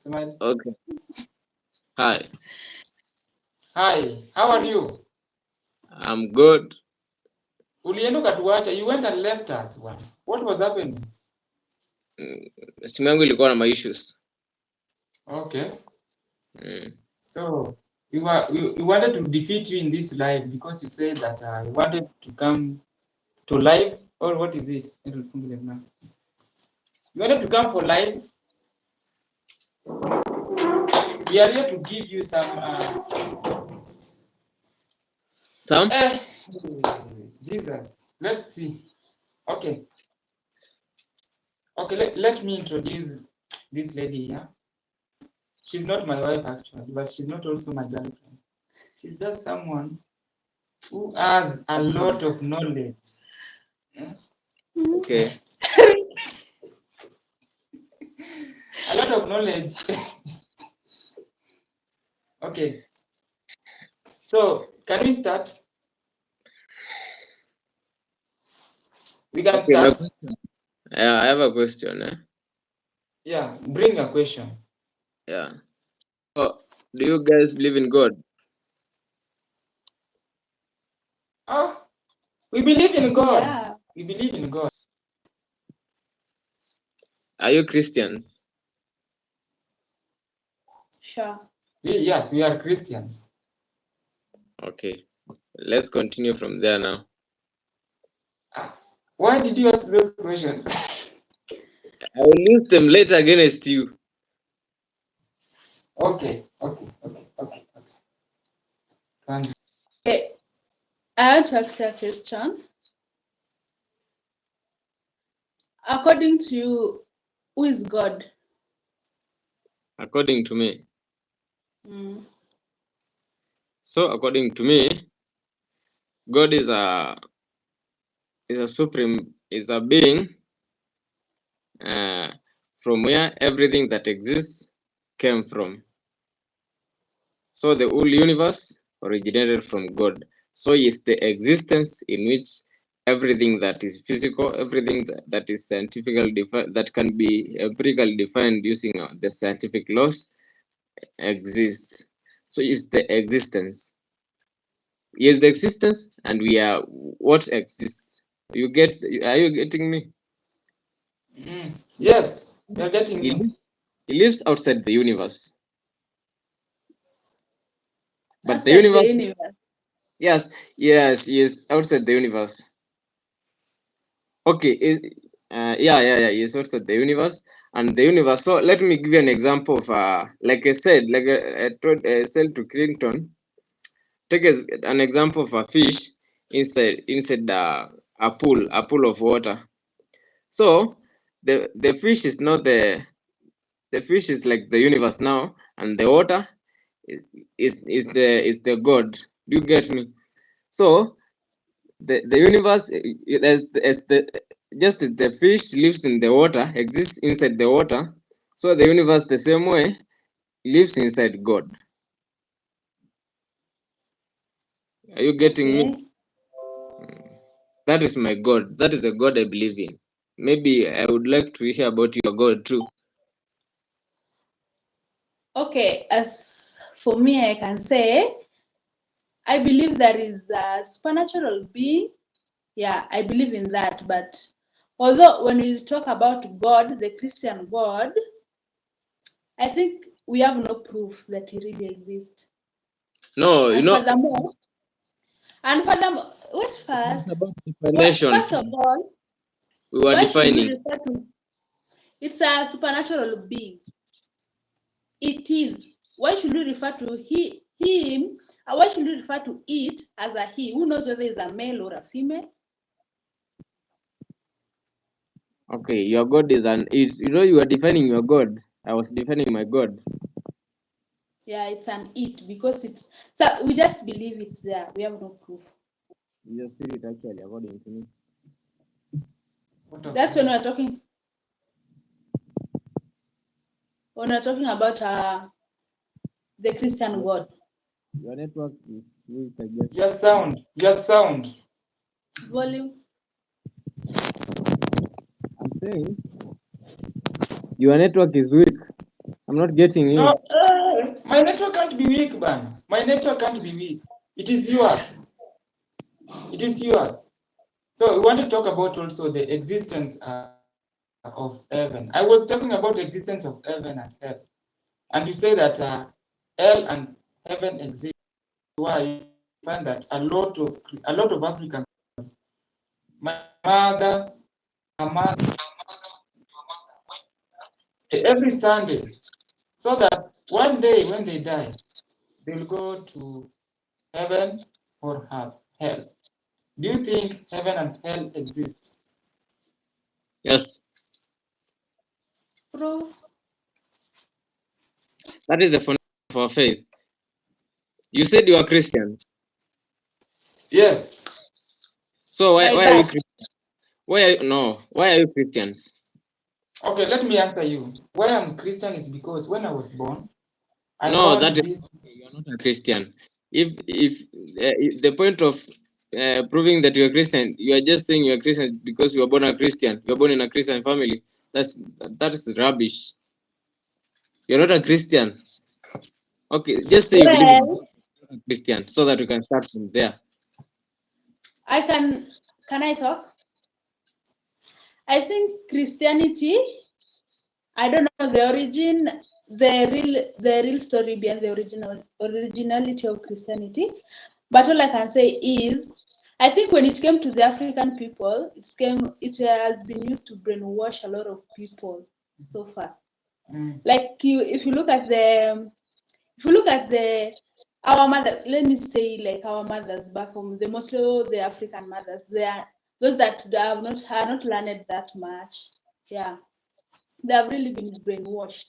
Smile. Okay. Hi. Hi, how are you? I'm good. Ulienda ukatuacha. You went and left us. What was happening? Simu yangu ilikuwa na my issues. Okay. So we wanted to defeat you in this live because you said that you wanted to come to live, or what is it? You wanted to come for live. We are here to give you some. Jesus. Let's see. Okay. Okay. Let me introduce this lady here. She's not my wife actually, but she's not also my girlfriend. She's just someone who has a lot of knowledge. Okay. A lot of knowledge. Okay. So, can we start? We can start. Yeah, I have a question. Yeah, bring a question. Yeah. So, do you guys believe in God? We believe in God. Yeah. We believe in God. Are you Christians? Sure. Yes, we are Christians. Okay. Let's continue from there now. Why did you ask those questions? I will use them later against you. Okay. Okay. I want to ask you a question. According to you, who is God? According to me. So, according to me, God is a supreme, is a being from where everything that exists came from. So the whole universe originated from God. So it's the existence in which everything that is physical, everything that is scientifically defined, that can be empirically defined using the scientific laws, exists. So it's the existence. Yes, the existence, and we are what exists. Are you getting me? Yes, you're getting me. He lives outside the universe. But outside the universe. Yes, he is outside the universe. Okay, he's outside the universe, and the universe. So let me give you an example of, like I said, like I said to Clinton, take an example of a fish inside a pool of water. So the fish is not the fish is like the universe now, and the water is the God. Do you get me? So the universe, just as the fish lives in the water, exists inside the water, so the universe the same way lives inside God. Are you getting me? That is my God. That is the God I believe in. Maybe I would like to hear about your God too. Okay, as for me, I can say I believe there is a supernatural being. Yeah, I believe in that. But although when we talk about God, the Christian God, I think we have no proof that he really exists. No, and furthermore, wait first. First of all, we were defining. It's a supernatural being. It is. Why should we refer to him? Why should we refer to it as a he? Who knows whether it's a male or a female? Okay, your God is an it. You know, you are defining your God. I was defining my God. Yeah, it's an it because it's so we just believe it's there. We have no proof. You just see it actually according to me. That's when we're talking. When we're talking about the Christian God. Your network is weak, I guess. Your sound. Volume. I'm saying your network is weak. I'm not getting you. No, my network can't be weak, man. My network can't be weak. It is yours. It is yours. So we want to talk about also the existence of heaven. I was talking about the existence of heaven and hell, and you say that hell and heaven exist. Why you find that a lot of African, my mother, her mother, every Sunday, so that one day when they die, they'll go to heaven or hell. Do you think heaven and hell exist? Yes, Proof. that is the foundation of our faith. You said you are Christian, Yes. so why By are you birth. Christian? Why are you Christians? Okay, let me answer you. Why I'm Christian is because when I was born, I No, found that is this. you are not a Christian. If the point of proving that you're Christian, you are just saying you're Christian because you were born a Christian. You're born in a Christian family. That is rubbish. You're not a Christian. Okay, just say you believe in Well, a Christian so that we can start from there. I can I talk? I think Christianity, I don't know the origin, the real story behind the originality of Christianity. But all I can say is I think when it came to the African people, it has been used to brainwash a lot of people so far. Like if you look at our mother, let me say like our mothers back home, mostly the African mothers, they are those that are not learned that much. Yeah, they have really been brainwashed,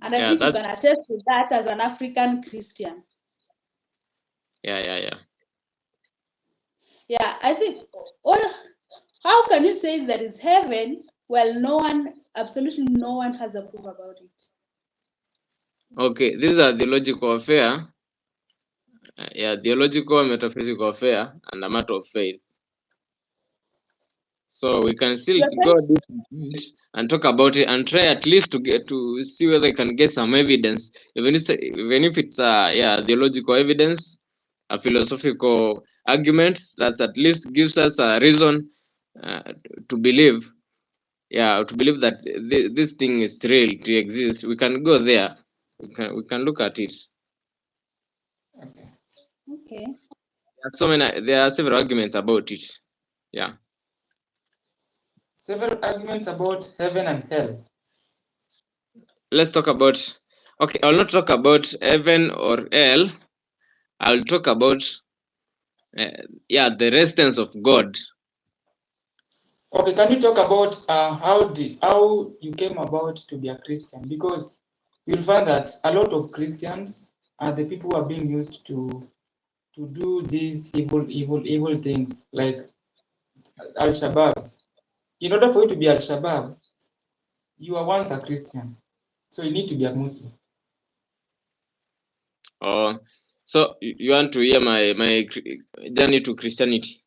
and I Yeah, think you that's can attest to that as an African Christian. yeah. Yeah, I think. Well, how can you say there is heaven while absolutely no one has a proof about it? Okay, these are theological affair. Theological, metaphysical affair, and a matter of faith. So we can still You're go saying deep into it and talk about it and try at least to see whether we can get some evidence, even if it's theological evidence, a philosophical argument that at least gives us a reason uh, to believe, to believe that this thing is real, to exist. We can go there. We can look at it. Okay. okay. There are several arguments about it. Yeah. Several arguments about heaven and hell. Let's talk about. Okay, I'll not talk about heaven or hell. I'll talk about the residence of God. Okay, can you talk about how you came about to be a Christian? Because you'll find that a lot of Christians are the people who are being used to do these evil things like Al-Shabaab. In order for you to be Al-Shabaab, you are once a Christian, so you need to be a Muslim. So you want to hear my journey to Christianity?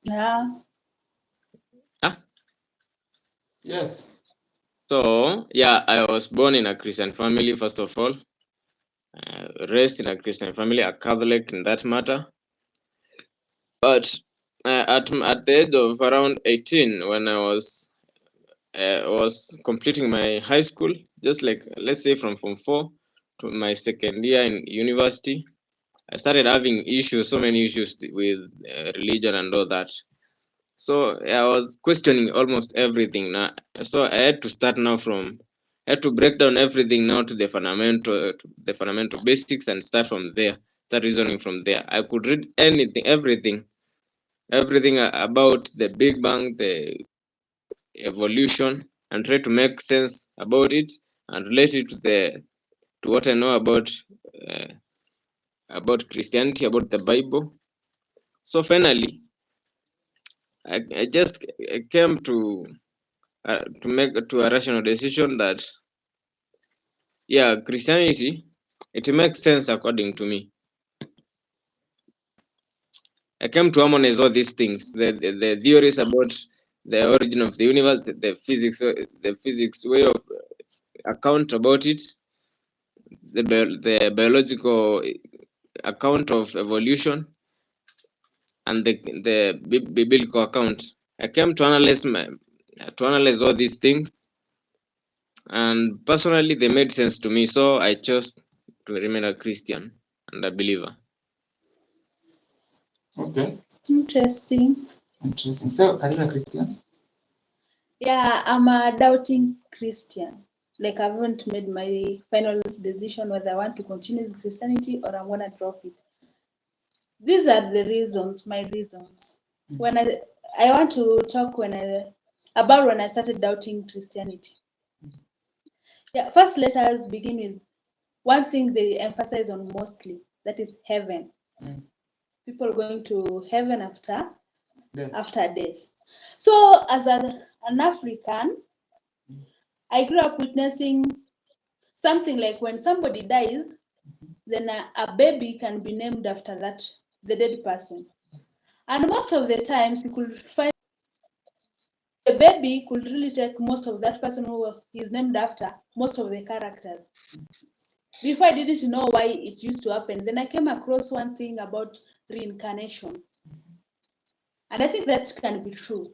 Yeah. Huh? Yes. So I was born in a Christian family first of all. Raised in a Christian family, a Catholic in that matter. But at the age of around 18, when I was completing my high school, just like let's say from Form 4 to my second year in university, I started having issues, so many issues with religion and all that. So I was questioning almost everything now. So I had to start now I had to break down everything now to the fundamental basics and start from there. Start reasoning from there. I could read everything about the Big Bang, the evolution, and try to make sense about it and relate it to what I know about Christianity, about the Bible. So finally, I just came to make to a rational decision that Christianity, it makes sense according to me. I came to harmonize all these things, the theories about the origin of the universe, the physics way of account about it, the biological account of evolution, and the biblical account. I came to analyze all these things, and personally they made sense to me, so I chose to remain a Christian and a believer. Okay, Interesting. interesting. So, are you a Christian? Yeah, I'm a doubting Christian. Like I haven't made my final decision whether I want to continue with Christianity or I'm gonna drop it. These are the reasons, my reasons. When I want to talk about when I started doubting Christianity. Yeah, first let us begin with one thing they emphasize on mostly, that is heaven. Mm. People going to heaven after Death. death. So as an African, I grew up witnessing something like when somebody dies, then a baby can be named after the dead person. And most of the times you could find the baby could really take most of that person who is named after, most of the characters. Before I didn't know why it used to happen, then I came across one thing about reincarnation. And I think that can be true.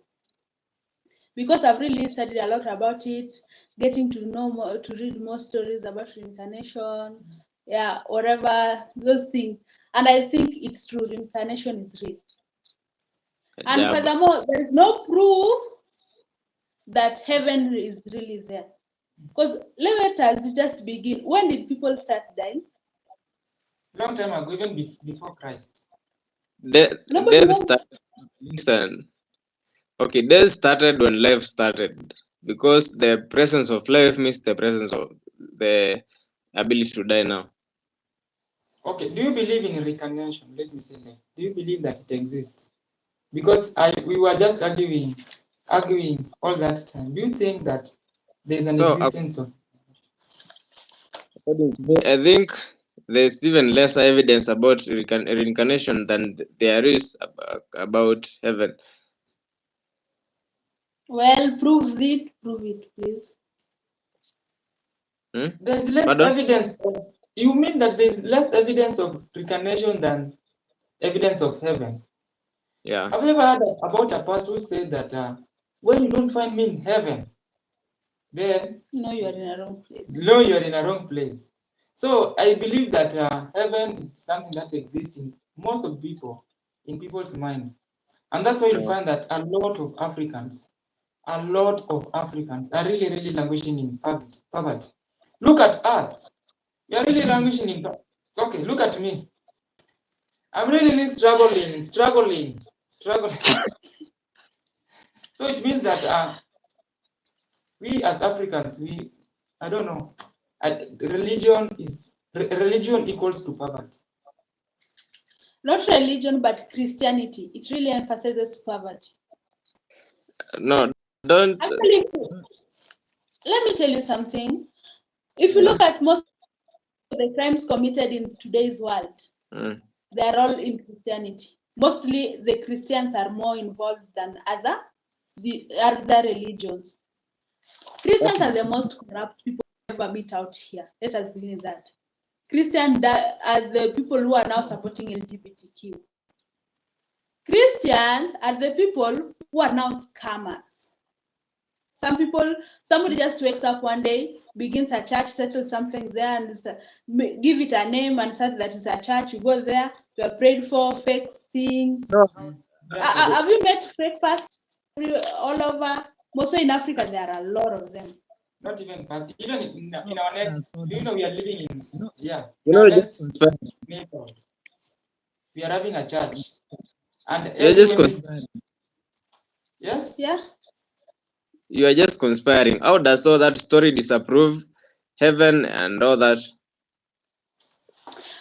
Because I've really studied a lot about it, getting to know more, to read more stories about reincarnation, yeah, whatever, those things. And I think it's true, reincarnation is real. And Yeah, but furthermore, there is no proof that heaven is really there. Because let us just begin. When did people start dying? Long time ago, even before Christ. Nobody knows. listen. Okay, death started when life started, because the presence of life means the presence of the ability to die now. Okay, do you believe in reincarnation? Let me say that. Do you believe that it exists? Because we were just arguing all that time. Do you think that there is an So existence of? according to me, I think there's even less evidence about reincarnation than there is about heaven. Well, prove it, please. There's less Pardon? evidence of. You mean that there's less evidence of reincarnation than evidence of heaven? Yeah. Have you ever heard about a pastor who said that when you don't find me in heaven, then No, you are in a wrong place. no, you're in a wrong place. So I believe that heaven is something that exists in most of people, in people's mind, and that's why you find that a lot of Africans are really, really languishing in poverty. Look at us. We are really languishing in poverty. Okay, look at me. I'm really struggling. So it means that we as Africans, I don't know, religion equals to poverty. Not religion, but Christianity. It really emphasizes poverty. No, don't. Actually, let me tell you something. If you look at most of the crimes committed in today's world, they are all in Christianity. Mostly the Christians are more involved than other religions. Christians are the most corrupt people ever meet out here. Let us begin with that. Christians are the people who are now supporting LGBTQ. Christians are the people who are now scammers. Somebody just wakes up one day, begins a church, settles something there, and give it a name and say that it's a church. You go there, you are prayed for, fake things. No. Have you met fake pastors all over? Mostly in Africa, there are a lot of them. Not even in our next. Do you know we are living in? Yeah. You In our know, next neighborhood, we are having a church, and you're just yes. Yeah. You are just conspiring. How does all that story disapprove heaven and all that?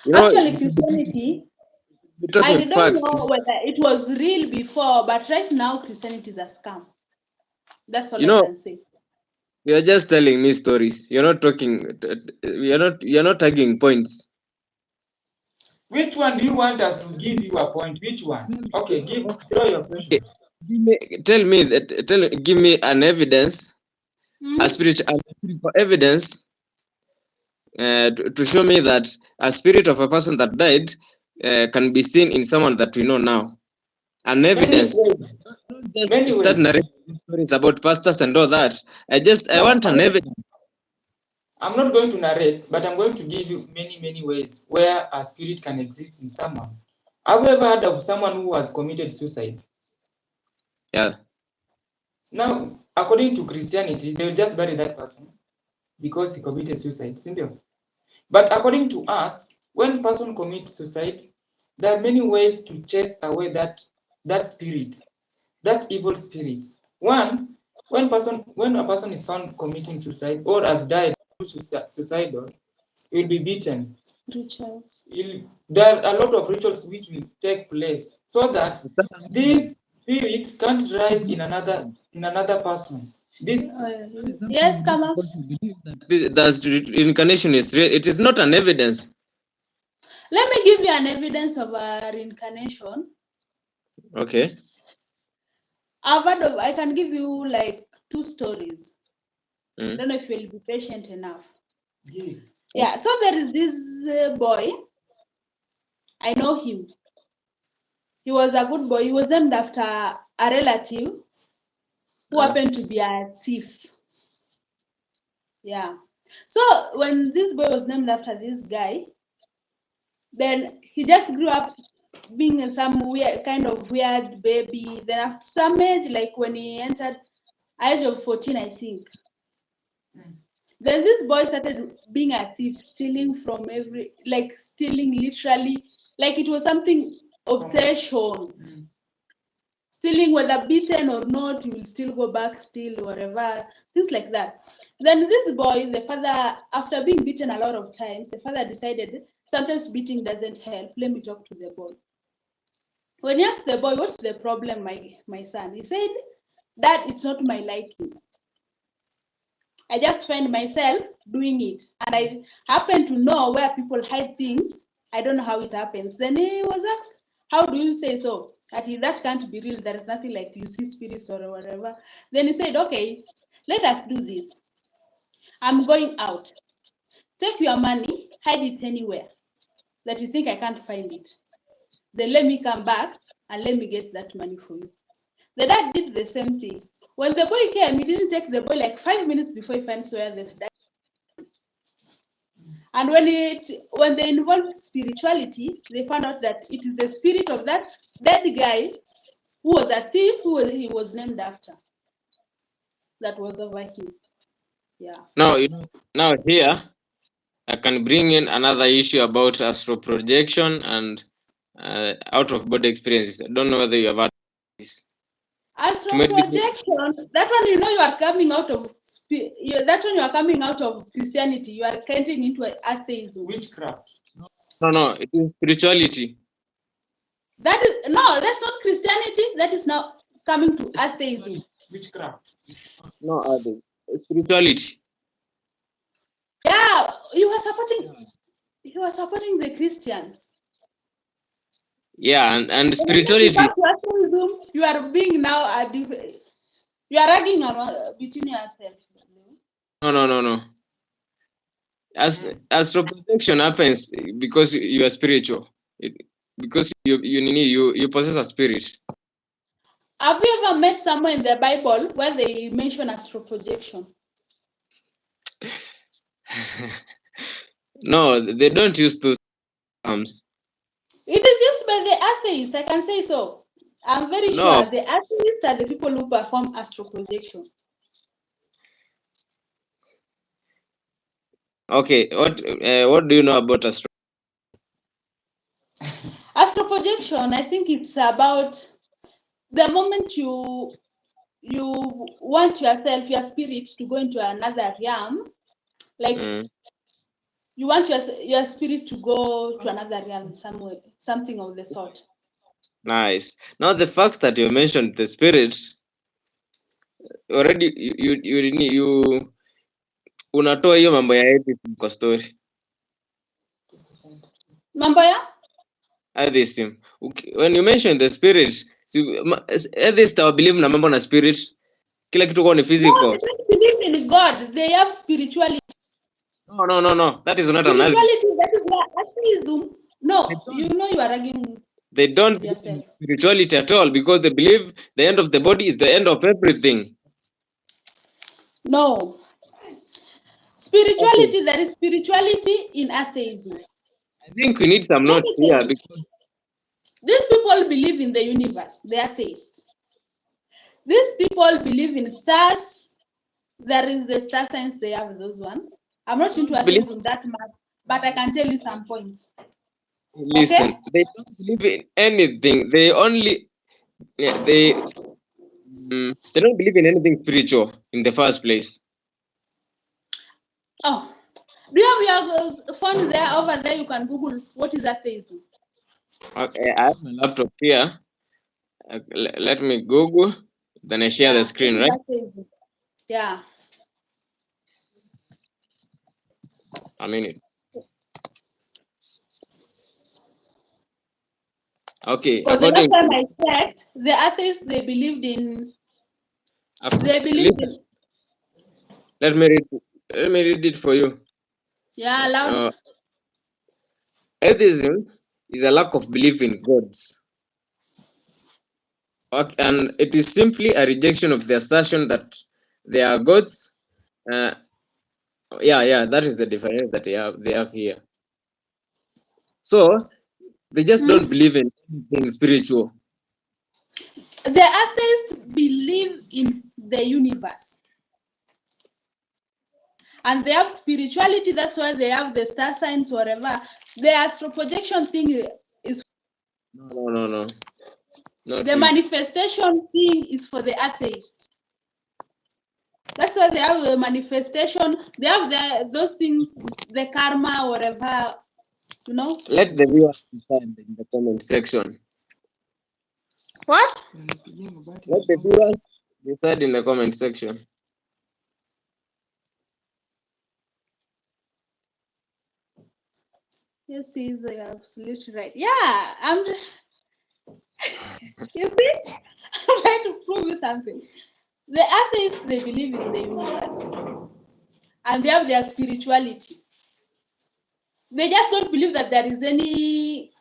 You know, Actually, Christianity, I don't facts. know whether it was real before, but right now Christianity is a scam. That's all I can say. You are just telling me stories. You're not talking. You're not tagging points. Which one do you want us to give you a point? Which one? Okay, throw your question. Give me an evidence a spiritual evidence to show me that a spirit of a person that died can be seen in someone that we know now. An evidence. Don't just Many start ways. narrating stories about pastors and all that. I No, want an evidence. I'm not going to narrate, but I'm going to give you many ways where a spirit can exist in someone. Have you ever heard of someone who has committed suicide? Yeah. Now, according to Christianity, they'll just bury that person because he committed suicide, simple. But according to us, when person commits suicide, there are many ways to chase away that spirit, that evil spirit. One, when a person is found committing suicide or has died suicidal, he will be beaten. Rituals. There are a lot of rituals which will take place so that this spirit can't rise in another person. This Yes, come up. That reincarnation is real. It is not an evidence. Let me give you an evidence of a reincarnation. Okay. I can give you like 2 stories. I Mm. don't know if you'll be patient enough. yeah. Yeah, so there is this boy. I know him. He was a good boy. He was named after a relative who happened to be a thief. Yeah. So when this boy was named after this guy, then he just grew up being some weird baby. Then after some age, like when he entered age of 14, I think. Then this boy started being a thief, stealing from stealing literally, like it was something obsession. Stealing, whether beaten or not, he will still go back, steal, whatever, things like that. Then this boy, the father, after being beaten a lot of times, the father decided sometimes beating doesn't help. Let me talk to the boy. When he asked the boy, what's the problem, my son? He said, Dad, it's not my liking. I just find myself doing it. And I happen to know where people hide things. I don't know how it happens. Then he was asked, how do you say so? That can't be real. There is nothing like you see spirits or whatever. Then he said, okay, let us do this. I'm going out. Take your money, hide it anywhere that you think I can't find it. Then let me come back and let me get that money for you. The dad did the same thing. When the boy came, he didn't take the boy like 5 minutes before he finds where the dad. And when they involved spirituality, they found out that it is the spirit of that dead guy who was a thief, he was named after. That was over him. Yeah. Now here I can bring in another issue about astral projection and out of body experiences. I don't know whether you have heard this. Astral projection, that one you are coming out of that one you are coming out of Christianity, you are entering into atheism. Witchcraft. No, it is spirituality. That's not Christianity, that is now coming to atheism. Witchcraft. No, spirituality. Yeah, you are supporting the Christians. Yeah, and spirituality. You are being now you are arguing between yourselves. No. Astral projection happens because you are spiritual. Because you possess a spirit. Have you ever met someone in the Bible where they mention astral projection? No, they don't use those terms. It is used by the atheists, I can say so. I'm very sure the atheists are the people who perform astral projection. Okay, what do you know about astral? Astral projection, I think it's about the moment you want yourself, your spirit, to go into another realm, like you want your spirit to go to another realm somewhere, something of the sort. Nice. Now the fact that you mentioned the spirit already, you unatoa hiyo mambo ya atheism kwa story. Mambo ya Atheism. When you mention the spirit, atheists believe na mambo na spirit. Kila kitu kwao ni No, physical. they don't believe in God. They have spirituality. No. That is not an argument. Spirituality, that is why atheism. No, you know you are arguing They don't with believe in yourself. spirituality at all because they believe the end of the body is the end of everything. No. Spirituality, there is spirituality in atheism. I think we need some Let notes me tell here you. because These people believe in the universe. They are atheists. These people believe in stars. There is the star signs, they have those ones. I'm not into atheism that much, but I can tell you some points. listen, they don't believe in anything. They only they don't believe in anything spiritual in the first place. Oh, do you have your phone there over there? You can Google what is atheism. Okay, I have my laptop here. Let me Google. Then I share the screen, What is right? atheism? Yeah. A minute. Okay, Because the according last time I checked, the atheists they believed in. They believed in. let me read it for you. Yeah, loud. Atheism is a lack of belief in gods. And it is simply a rejection of the assertion that they are gods. That is the difference that they have here. So they just don't believe in anything spiritual. The atheists believe in the universe. And they have spirituality, that's why they have the star signs, whatever. The astral projection thing is No. the manifestation thing is for the atheist. That's why they have a manifestation. They have those things, the karma, whatever, you know. Let the viewers decide in the comment section. What? Let the viewers decide in the comment section. Yes, he's absolutely right. Yeah, I'm. You see, I'm trying to prove you something. The atheists, they believe in the universe, and they have their spirituality. They just don't believe that there is any.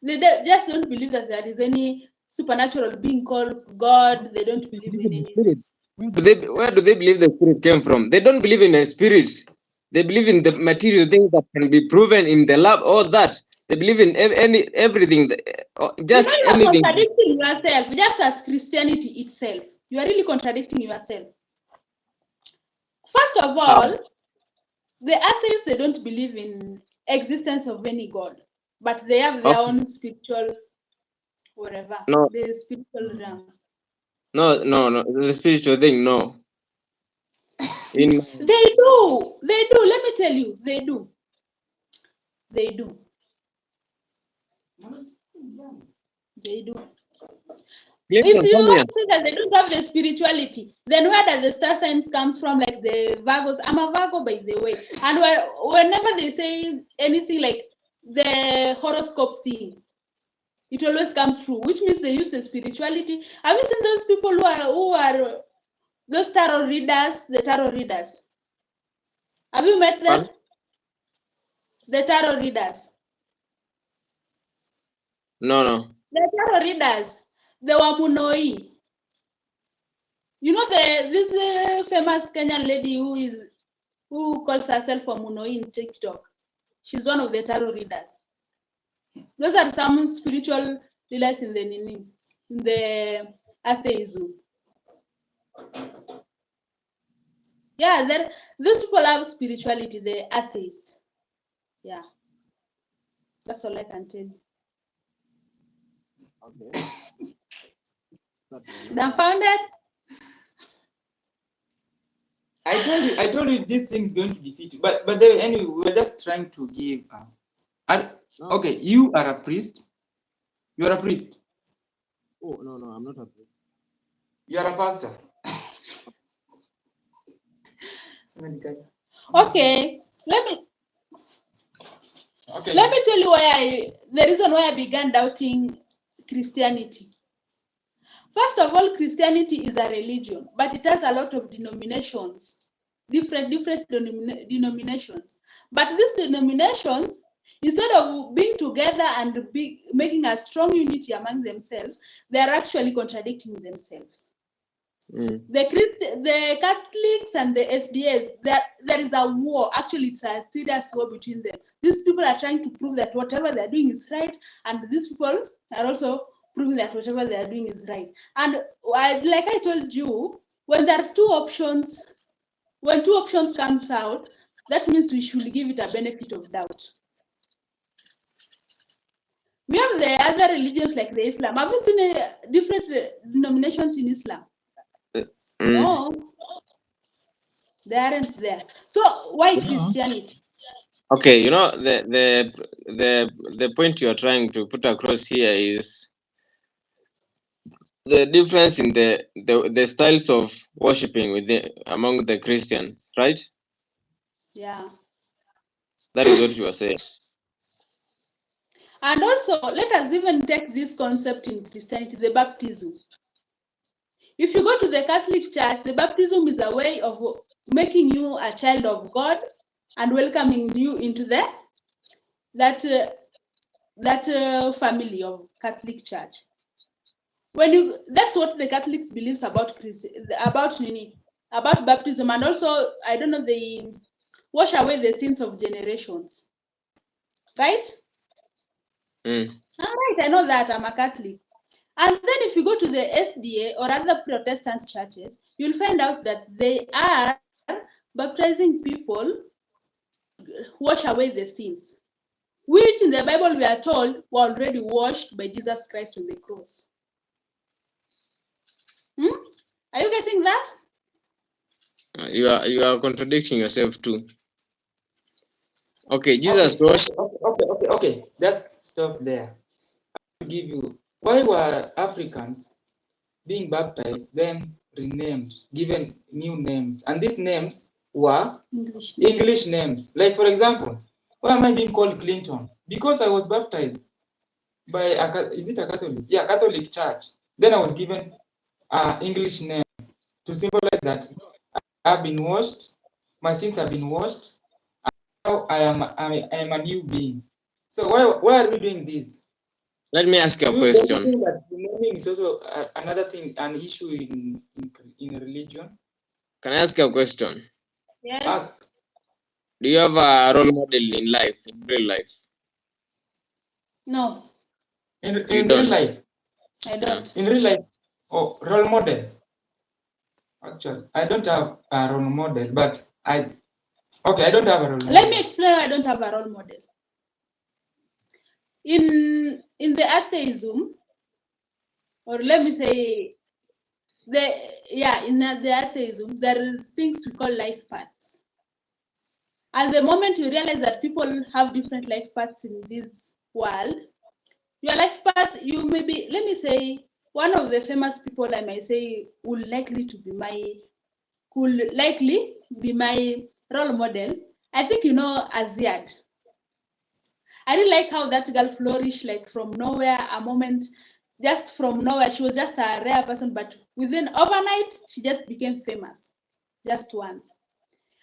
They just don't believe that there is any supernatural being called God. They don't believe in any. Spirits. Where do they believe the spirit came from? They don't believe in a spirit. They believe in the material things that can be proven in the lab. All that they believe in everything. Just you are anything. contradicting yourself. Just as Christianity itself, you are really contradicting yourself. First of all, the atheists, they don't believe in existence of any God, but they have their own spiritual whatever. No. The spiritual realm. No. The spiritual thing, no. They do. Let me tell you, they do. They do. If you want to say that they don't have the spirituality, then where does the star signs comes from? Like the Virgos. I'm a Virgo, by the way. And whenever they say anything like the horoscope thing, it always comes true, which means they use the spirituality. Have you seen those people who are those tarot readers? The tarot readers. Have you met them? The tarot readers. No. The tarot readers. The Wamunoi. You know this famous Kenyan lady who calls herself Wamunoi in TikTok. She's one of the tarot readers. Those are some spiritual leaders in the atheism. Yeah, these people have spirituality, the atheist. Yeah. That's all I can tell you. Okay. Dumbfounded? I told you this thing is going to defeat you. But then, anyway, we're just trying to give. Okay, you are a priest. You are a priest. Oh no, I'm not a priest. You are a pastor. Okay, let me tell you the reason why I began doubting Christianity. First of all, Christianity is a religion, but it has a lot of denominations, different denominations. But these denominations, instead of being together and making a strong unity among themselves, they are actually contradicting themselves. The Catholics and the SDAs, there is a war. Actually, it's a serious war between them. These people are trying to prove that whatever they're doing is right, and these people are also proving that whatever they are doing is right. And like I told you, when there are two options, when two options comes out, that means we should give it a benefit of doubt. We have the other religions like the Islam. Have you seen different denominations in Islam? No, they aren't there. So why Christianity? Okay, you know, the point you're trying to put across here is the difference in the styles of worshiping among the Christians, right? Yeah. That is what you are saying. And also, let us even take this concept in Christianity, the baptism. If you go to the Catholic Church, the baptism is a way of making you a child of God and welcoming you into that family of Catholic Church. That's what the Catholics believes about baptism, and also I don't know, they wash away the sins of generations, right? All right, I know that, I'm a Catholic. And then if you go to the SDA or other Protestant churches, you'll find out that they are baptizing people, wash away the sins, which in the Bible we are told were already washed by Jesus Christ on the cross. Are you getting that? You are contradicting yourself too. Okay, Jesus washed. Okay. Just stop there. I'll give you, why were Africans being baptized, then renamed, given new names, and these names were English names? Like, for example, why am I being called Clinton? Because I was baptized by is it a Catholic? Yeah, Catholic church. Then I was given an English name to symbolize that I've been washed, my sins have been washed, and now I am a new being. So why are we doing this? Let me ask you a question. That naming is also another thing, an issue in religion. Can I ask you a question? Yes. Ask. Do you have a role model in life, in real life? No. In real life? I don't. In real life? Oh, role model. Actually, I don't have a role model, but I don't have a role model. Let me explain why I don't have a role model. In the atheism, or let me say, in the atheism, there are things we call life paths. And the moment you realize that people have different life paths in this world, your life path, you may be, let me say, one of the famous people I might say would likely be my role model. I think you know Aziad. I really like how that girl flourished, like from nowhere, a moment, just from nowhere. She was just a rare person, but within overnight, she just became famous, just once.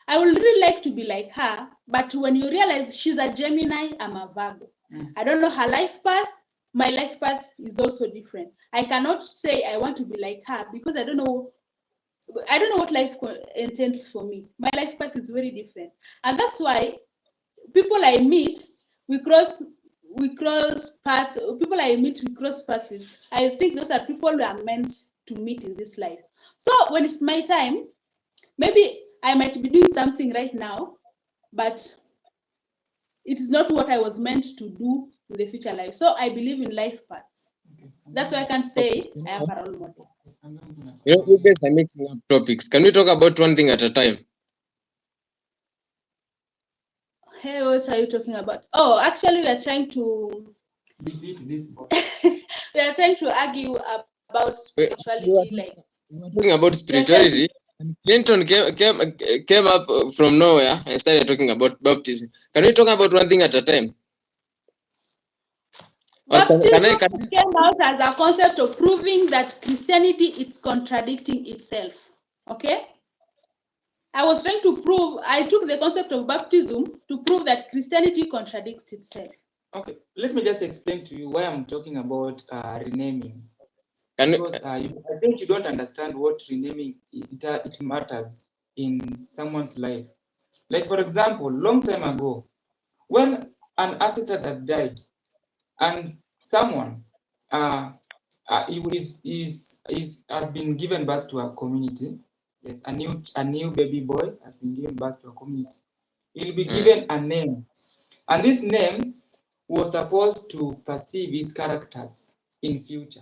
I would really like to be like her, but when you realize she's a Gemini, I'm a Virgo. I don't know her life path. My life path is also different. I cannot say I want to be like her because I don't know what life intends for me. My life path is very different, and that's why people I meet, we cross paths. People I meet, we cross paths with. I think those are people who are meant to meet in this life. So when it's my time, maybe I might be doing something right now, but it is not what I was meant to do in the future life. So I believe in life paths. That's why I can't say I have a role model. You guys are mixing up topics. Can we talk about one thing at a time? Hey, what are you talking about? Oh, actually, we are trying to defeat this. We are trying to argue about spirituality. We were talking about spirituality. And Clinton came up from nowhere and started talking about baptism. Can we talk about one thing at a time? Or Baptism can came out as a concept of proving that Christianity is contradicting itself. Okay? I was trying to prove, I took the concept of baptism to prove that Christianity contradicts itself. Okay, let me just explain to you why I'm talking about renaming. Can Because I think you don't understand what renaming it matters in someone's life. Like for example, long time ago, when an ancestor that died, and someone has been given birth to a community. Yes, a new baby boy has been given birth to a community. He'll be given a name, and this name was supposed to perceive his characters in future.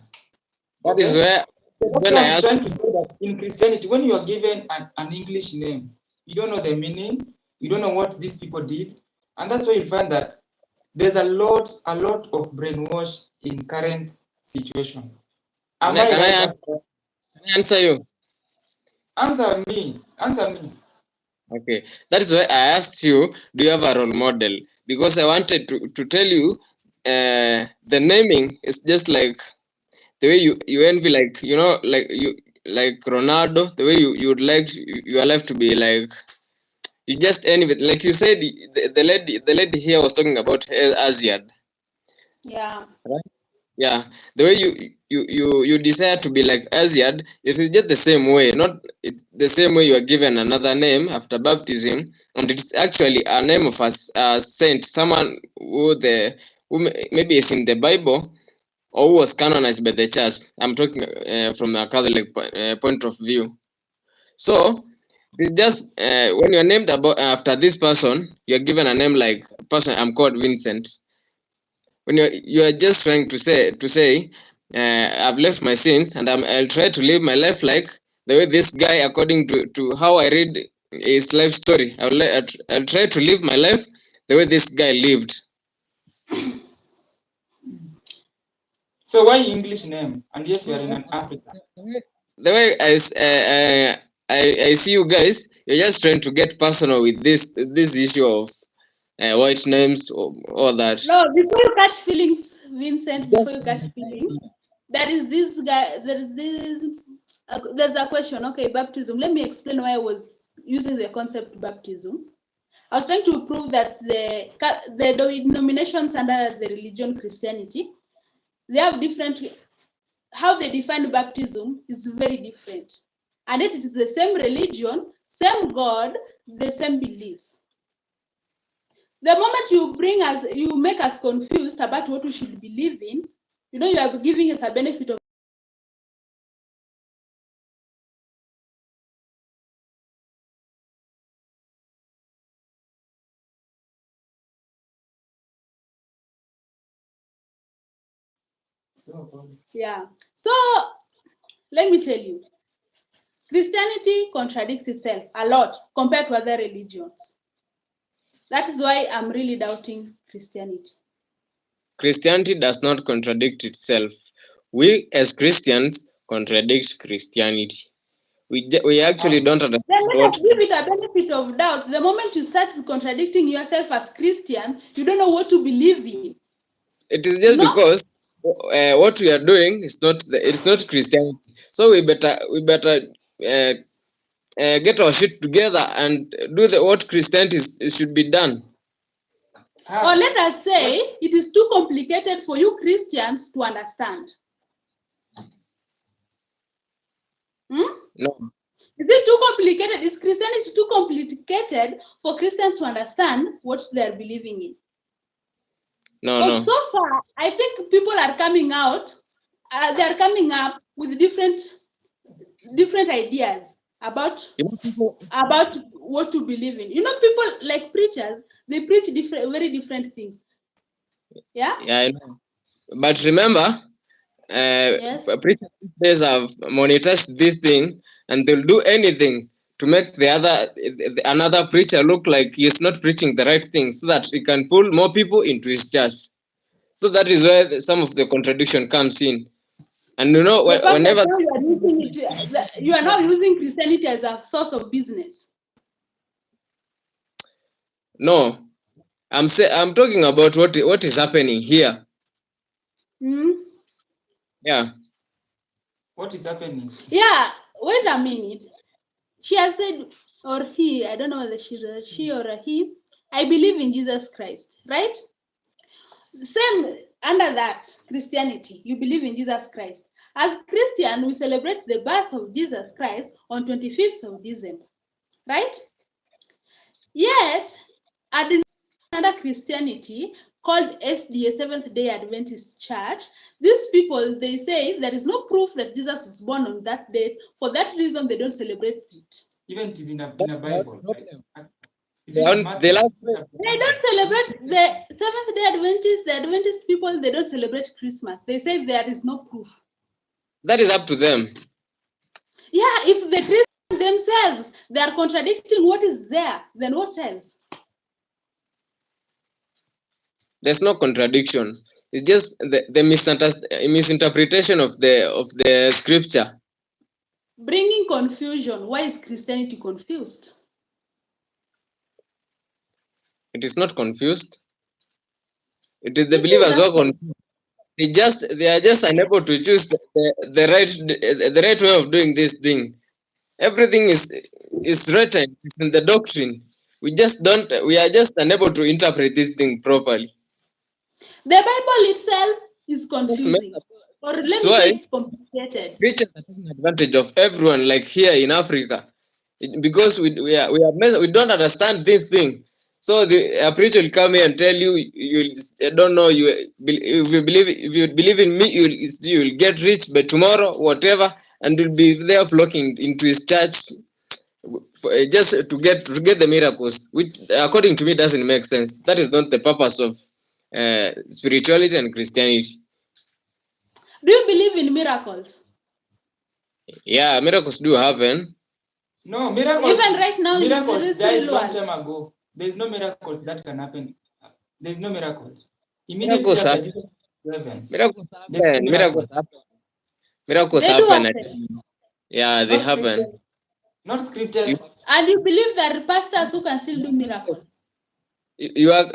that is Okay, where that's when why I I'm asked trying to say that in Christianity, when you are given an English name, you don't know the meaning, you don't know what these people did, and that's why you find that there's a lot of brainwash in current situation. Am I can right? I answer you? Answer me. Answer me. Okay, that is why I asked you, do you have a role model? Because I wanted to tell you, the naming is just like the way you envy, like like Ronaldo, the way you would like your life to be like. You just envy, like you said, the lady here was talking about Aziad. Yeah. Right? Yeah, the way you desire to be like Aziad, it is just the same way, not the same way you are given another name after baptism, and it's actually a name of a saint, someone who maybe is in the Bible or who was canonized by the church. I'm talking from a Catholic point of view. So it's just when you're named about after this person, you're given a name like person. I'm called Vincent. When you're just trying to say I've left my sins and I'll try to live my life like the way this guy, according to how I read his life story, I'll try to live my life the way this guy lived. So why English name? And yet you are in an Africa. The way I see you guys, you're just trying to get personal with this issue of white names or all that. No, before you catch feelings, Vincent, before you catch feelings, there is this guy, there's a question. Okay, baptism. Let me explain why I was using the concept baptism. I was trying to prove that the denominations under the religion Christianity, they have different, how they define baptism is very different. And yet it is the same religion, same God, the same beliefs. The moment you make us confused about what we should believe in, you are giving us a benefit of yeah. So let me tell you, Christianity contradicts itself a lot compared to other religions. That is why I'm really doubting Christianity. Christianity does not contradict itself. We as Christians contradict Christianity. We actually don't Then understand let us what give it a benefit of doubt. The moment you start contradicting yourself as Christians, you don't know what to believe in. it is. Just because what we are doing is it's not Christianity. So we better uh, get our shit together and do what Christianity should be done. Or let us say it is too complicated for you Christians to understand. No, Is it too complicated? Is Christianity too complicated for Christians to understand what they are believing in? Because so far, I think people are coming out, they are coming up with different ideas about what to believe in. People like preachers, they preach very different things. Yeah. Yeah, I know. But remember, Yes. preachers these days have monetized this thing, and they'll do anything to make another preacher look like he's not preaching the right thing, so that he can pull more people into his church. So that is where some of the contradiction comes in. And The fact that whenever now you are now using Christianity as a source of business. no, I'm talking about what is happening here. Yeah. What is happening? Yeah, wait a minute. She has said, or he, I don't know whether she's a she or a he, I believe in Jesus Christ, right? Same under that Christianity, you believe in Jesus Christ. As Christian, we celebrate the birth of Jesus Christ on 25th of December, right? Yet, under Christianity, called SDA, Seventh Day Adventist Church, these people, they say there is no proof that Jesus was born on that date. For that reason, they don't celebrate it. Even it is in a Bible. Right? Is They it don't- Matthew? they love- They don't celebrate the Seventh Day Adventists, the Adventist people, they don't celebrate Christmas. They say there is no proof. That is up to them. Yeah, if the Christians themselves, they are contradicting what is there, then what else? There's no contradiction. It's just the misinterpretation of the scripture. Bringing confusion. Why is Christianity confused? It is not confused. It is the It is believers who are actually. confused. They are just unable to choose the right way of doing this thing. Everything is written. It's in the doctrine. We are just unable to interpret this thing properly. The Bible itself is Just confusing. Or let That's me say why it's complicated. preachers are taking advantage of everyone, like here in Africa, because we don't understand this thing. So a preacher will come here and tell you, I don't know, if you believe in me, you'll get rich by tomorrow, whatever, and you'll be there flocking into his church just to get the miracles, which according to me doesn't make sense. That is not the purpose of spirituality and Christianity. Do you believe in miracles? Yeah, miracles do happen. No, miracles. Even right now, in miracles this died real long world. time ago. There's no miracles that can happen. There's no miracles. Immediately Miracles after happen. Jesus was heaven, Miracles there's no happen. Miracles miracles. happen. Miracles They do happen. happen. Yeah, they Not happen. scripture. Not scripture. And you believe there are pastors who can still do miracles? You are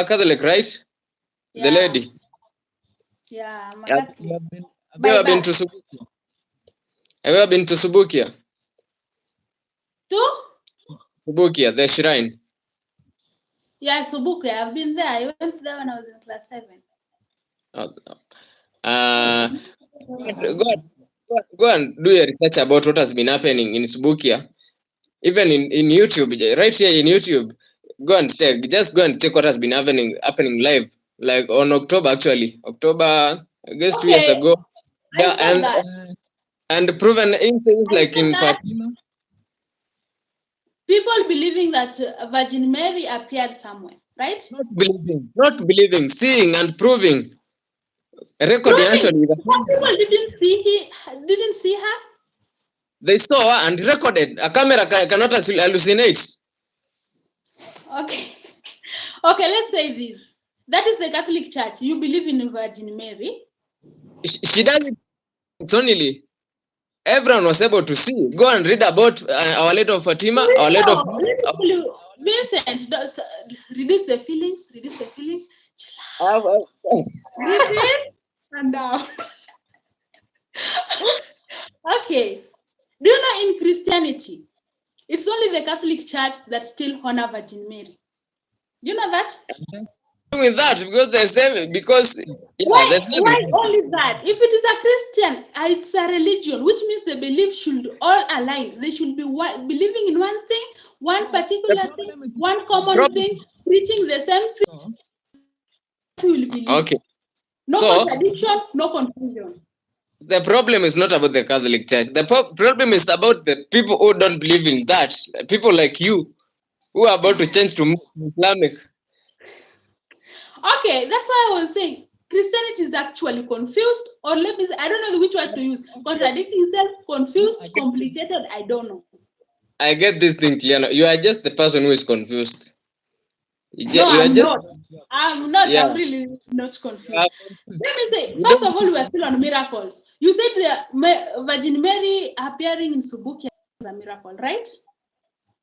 Catholic, right? The Yeah. lady. Yeah, I'm a Have Catholic. have you By ever been birth. to Subukia? Have you ever been to Subukia? Two? Subukia, the shrine. Yeah, Subuku. I've been there. I went there when I was in class 7. Uh, go and do a research about what has been happening in Subukia. Even in YouTube, right here in YouTube, go and check. Just go and check what has been happening live, like on October, I guess 2 years Okay, ago. I Yeah, saw that. and proven instances I like saw in that. Fatima. People believing that Virgin Mary appeared somewhere, right? Not believing, seeing and proving. Recording Proving. actually. Some people didn't see her. They saw her and recorded. A camera cannot hallucinate. Okay. Okay, let's say this. That is the Catholic Church. You believe in Virgin Mary. She doesn't. It's only everyone was able to see. Go and read about Our Lady of Fatima, Our Lady of. No, let me tell you, Vincent, reduce the feelings, breathe in and out. Okay. Do you know in Christianity, it's only the Catholic Church that still honor Virgin Mary? Do you know that? With that, because they say Why only that? If it is a Christian, it's a religion, which means the belief should all align. They should be believing in one thing, one particular thing, one common thing, preaching the same thing. You will believe. Okay. No So contradiction, no confusion. the problem is not about the Catholic Church. The problem is about the people who don't believe in that. People like you, who are about to change to Islamic. Okay, that's why I was saying Christianity is actually confused, or let me say, I don't know which word to use. Contradicting itself, confused, complicated, I don't know. I get this thing clear now. You are just the person who is confused. No, You are I'm just not. I'm not. yeah. I'm really not confused. You are Let me say, You first don't- of all, we are still on miracles. You said the Virgin Mary appearing in Subukia is a miracle, right?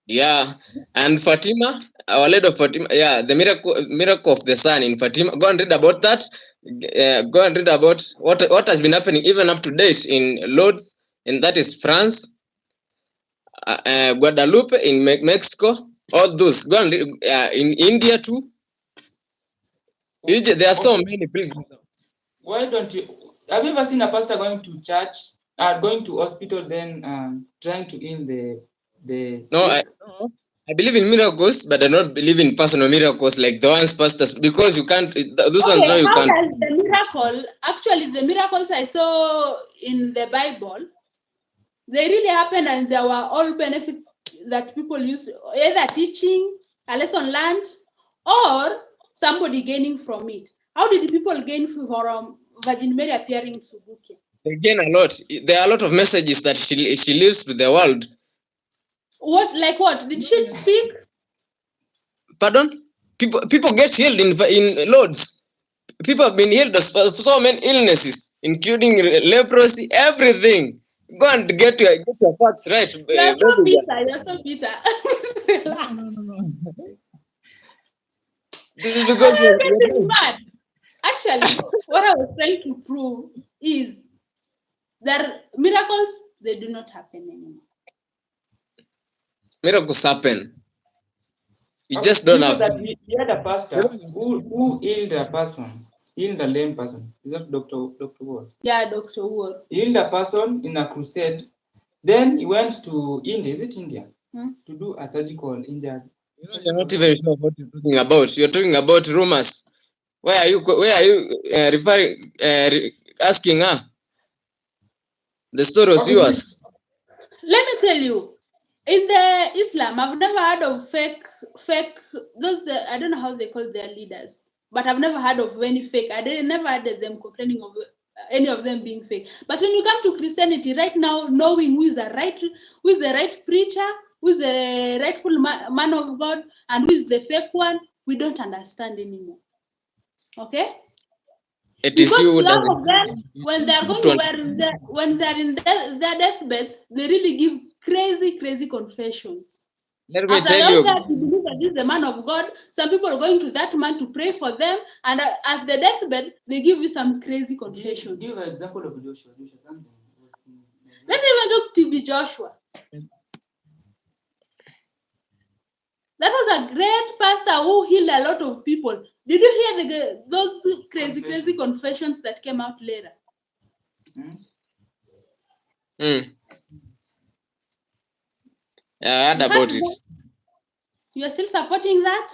Yeah, and Fatima, Our Lady of Fatima, yeah, the miracle of the sun in Fatima. Go and read about that. Go and read about what has been happening even up to date in Lourdes, and that is France, Guadalupe in Mexico. All those. Go and read, in India too. There are so many pilgrims. Why don't you? Have you ever seen a pastor going to church, going to hospital, then trying to heal the No, sick? I believe in miracles, but I don't believe in personal miracles like the ones pastors, because you can't. Those ones, Okay, no, you how can't. does the miracle, actually the miracles I saw in the Bible, they really happened and there were all benefits that people use, either teaching, a lesson learned, or somebody gaining from it. How did people gain from Virgin Mary appearing to Subukia? They gain a lot. There are a lot of messages that she leaves to the world. What, like what? Did she speak? Pardon? People get healed in loads. People have been healed of so many illnesses, including leprosy, everything. Go and get your facts right. You are so Baby girl. bitter, you're so bitter. Relax. This is because you're Getting right. mad. Actually, what I was trying to prove is that miracles, they do not happen anymore. Miracles happen. You Okay, just don't you know have. that we had a pastor who healed a person, healed a lame person. Is that Dr. Ward? Yeah, Dr. Ward. He healed a person in a crusade. Then he went to India. Is it India? To do a surgical injury. You're not even sure what you're talking about. You're talking about rumors. Where are you referring? Asking her? The story was Okay, so yours. Let me tell you, in the Islam, I've never heard of fake I don't know how they call their leaders, but I've never heard of any fake. Never heard of them complaining of any of them being fake. But when you come to Christianity right now, knowing who is the right preacher, who is the rightful man of God, and who is the fake one, we don't understand anymore. Okay? It is you Because who some doesn't. of them, when they're going To when they're in their deathbeds, they really give crazy confessions. Let me After tell all you. that, you believe that this is the man of God. Some people are going to that man to pray for them, and at the deathbed, they give you some crazy confessions. give an example of Joshua. Let's even talk TB Joshua. That was a great pastor who healed a lot of people. Did you hear those crazy confessions that came out later? Yeah, I heard You about heard it. that? You are still supporting that?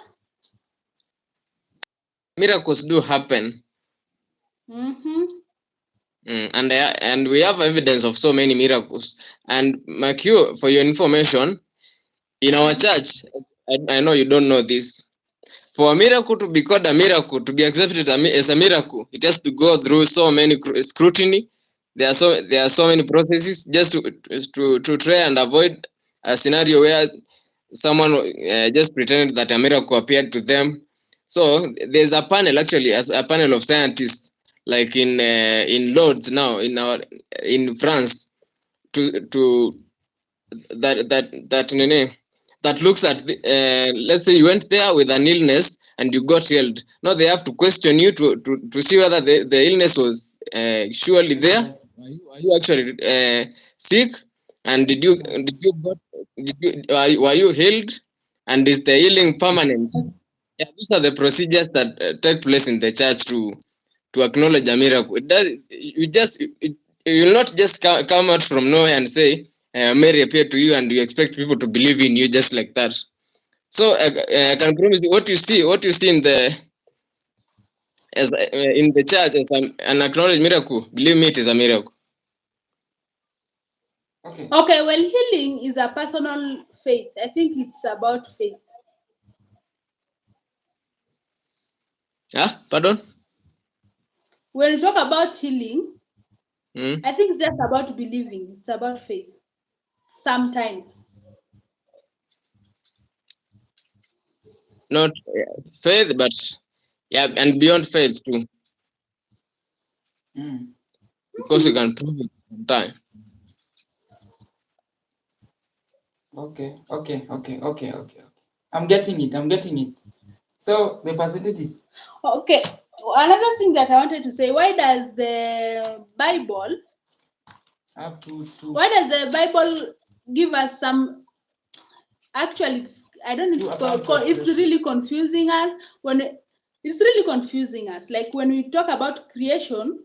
Miracles do happen. Mm-hmm. And we have evidence of so many miracles. And Makio, for your information, in our church, I know you don't know this. For a miracle to be called a miracle, to be accepted as a miracle, it has to go through so many scrutiny. There are so many processes just to try and avoid a scenario where someone just pretended that a miracle appeared to them. So there's a panel, actually, as a panel of scientists, like in Lourdes now in France, to that looks at let's say you went there with an illness and you got healed. Now they have to question you to see whether the illness was surely there. Are you actually sick? And were you healed? And is the healing permanent? Yeah, these are the procedures that take place in the church to acknowledge a miracle. It does. You will not just come out from nowhere and say Mary appeared to you, and you expect people to believe in you just like that. So I can promise you, what you see in the church as an acknowledged miracle. Believe me, it is a miracle. Okay, well, healing is a personal faith. I think it's about faith. Pardon? When you talk about healing, Mm. I think it's just about believing. It's about faith. Sometimes. Not faith, but yeah, and beyond faith too, because you can prove it sometime. Okay. I'm getting it. So the percentage is Okay. Another thing that I wanted to say, why does the Bible up to give us some, actually I don't Two know, accounts of it's creation. really confusing us it's really confusing us. Like when we talk about creation,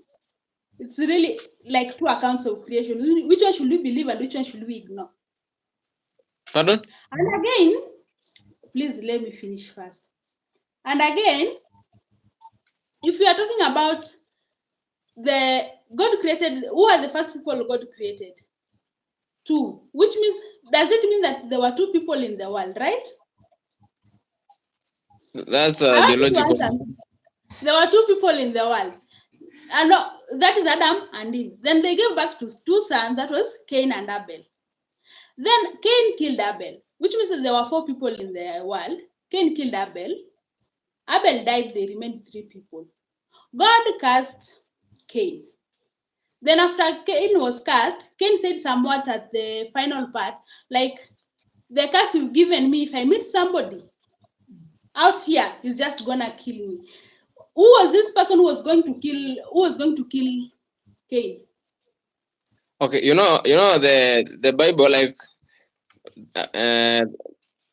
it's really like two accounts of creation. Which one should we believe and which one should we ignore? Pardon? And again, please let me finish first. And again, if we are talking about the God created, who are the first people God created? Two. Which means, does it mean that there were two people in the world, right? That's I want you to biological. answer. There were two people in the world. And that is Adam and Eve. Then they gave birth to two sons, that was Cain and Abel. Then Cain killed Abel, which means that there were four people in the world. Cain killed Abel. Abel died, there remained three people. God cursed Cain. Then after Cain was cursed, Cain said some words at the final part, like, the curse you've given me, if I meet somebody out here, he's just gonna kill me. Who was this person who was going to kill Cain? Okay, the Bible, like uh,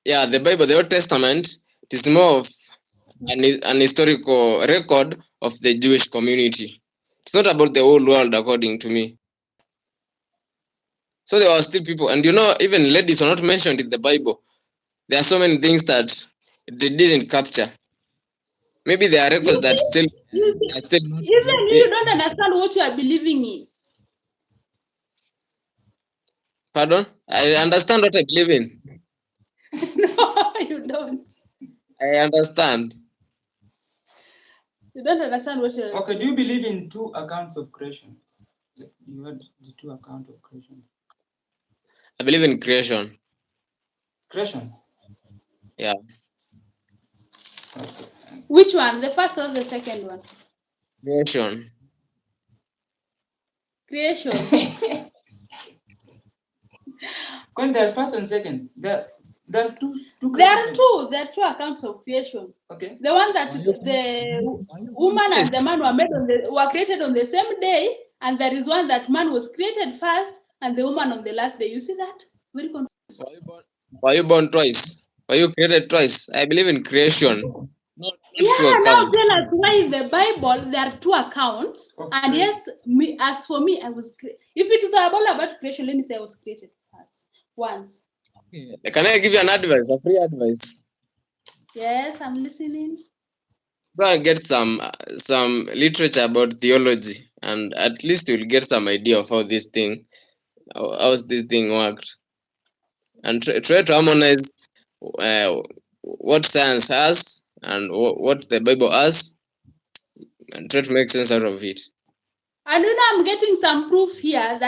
yeah, the Bible, the Old Testament, it is more of an historical record of the Jewish community. It's not about the whole world, according to me. So there are still people, and even ladies are not mentioned in the Bible. There are so many things that they didn't capture. Maybe there are You records that see, are still not. even you don't understand what you are believing in. Pardon? I understand what I believe in. No, you don't. I understand. You don't understand what you're. okay. Do you believe in two accounts of creation? Like you had the two accounts of creation. I believe in creation. Creation. Yeah. Okay. Which one? The first or the second one? Creation. Creation. When there are first and second, there are two There are creation. two accounts of creation. Okay. The one that Are you the going woman and the twice? man were created on the same day, and there is one that man was created first and the woman on the last day. You see that? Very confused. Were you born twice? Were you created twice? I believe in creation. Not two Yeah, now accounts. tell us why in the Bible there are two accounts, Of and creation. yet as for me, I was if it is about creation, let me say I was created first once. Can I give you an advice, a free advice? Yes, I'm listening. Go and get some literature about theology, and at least you'll get some idea of how's this thing worked, and try to harmonize what science has and what the Bible has, and try to make sense out of it. And I'm getting some proof here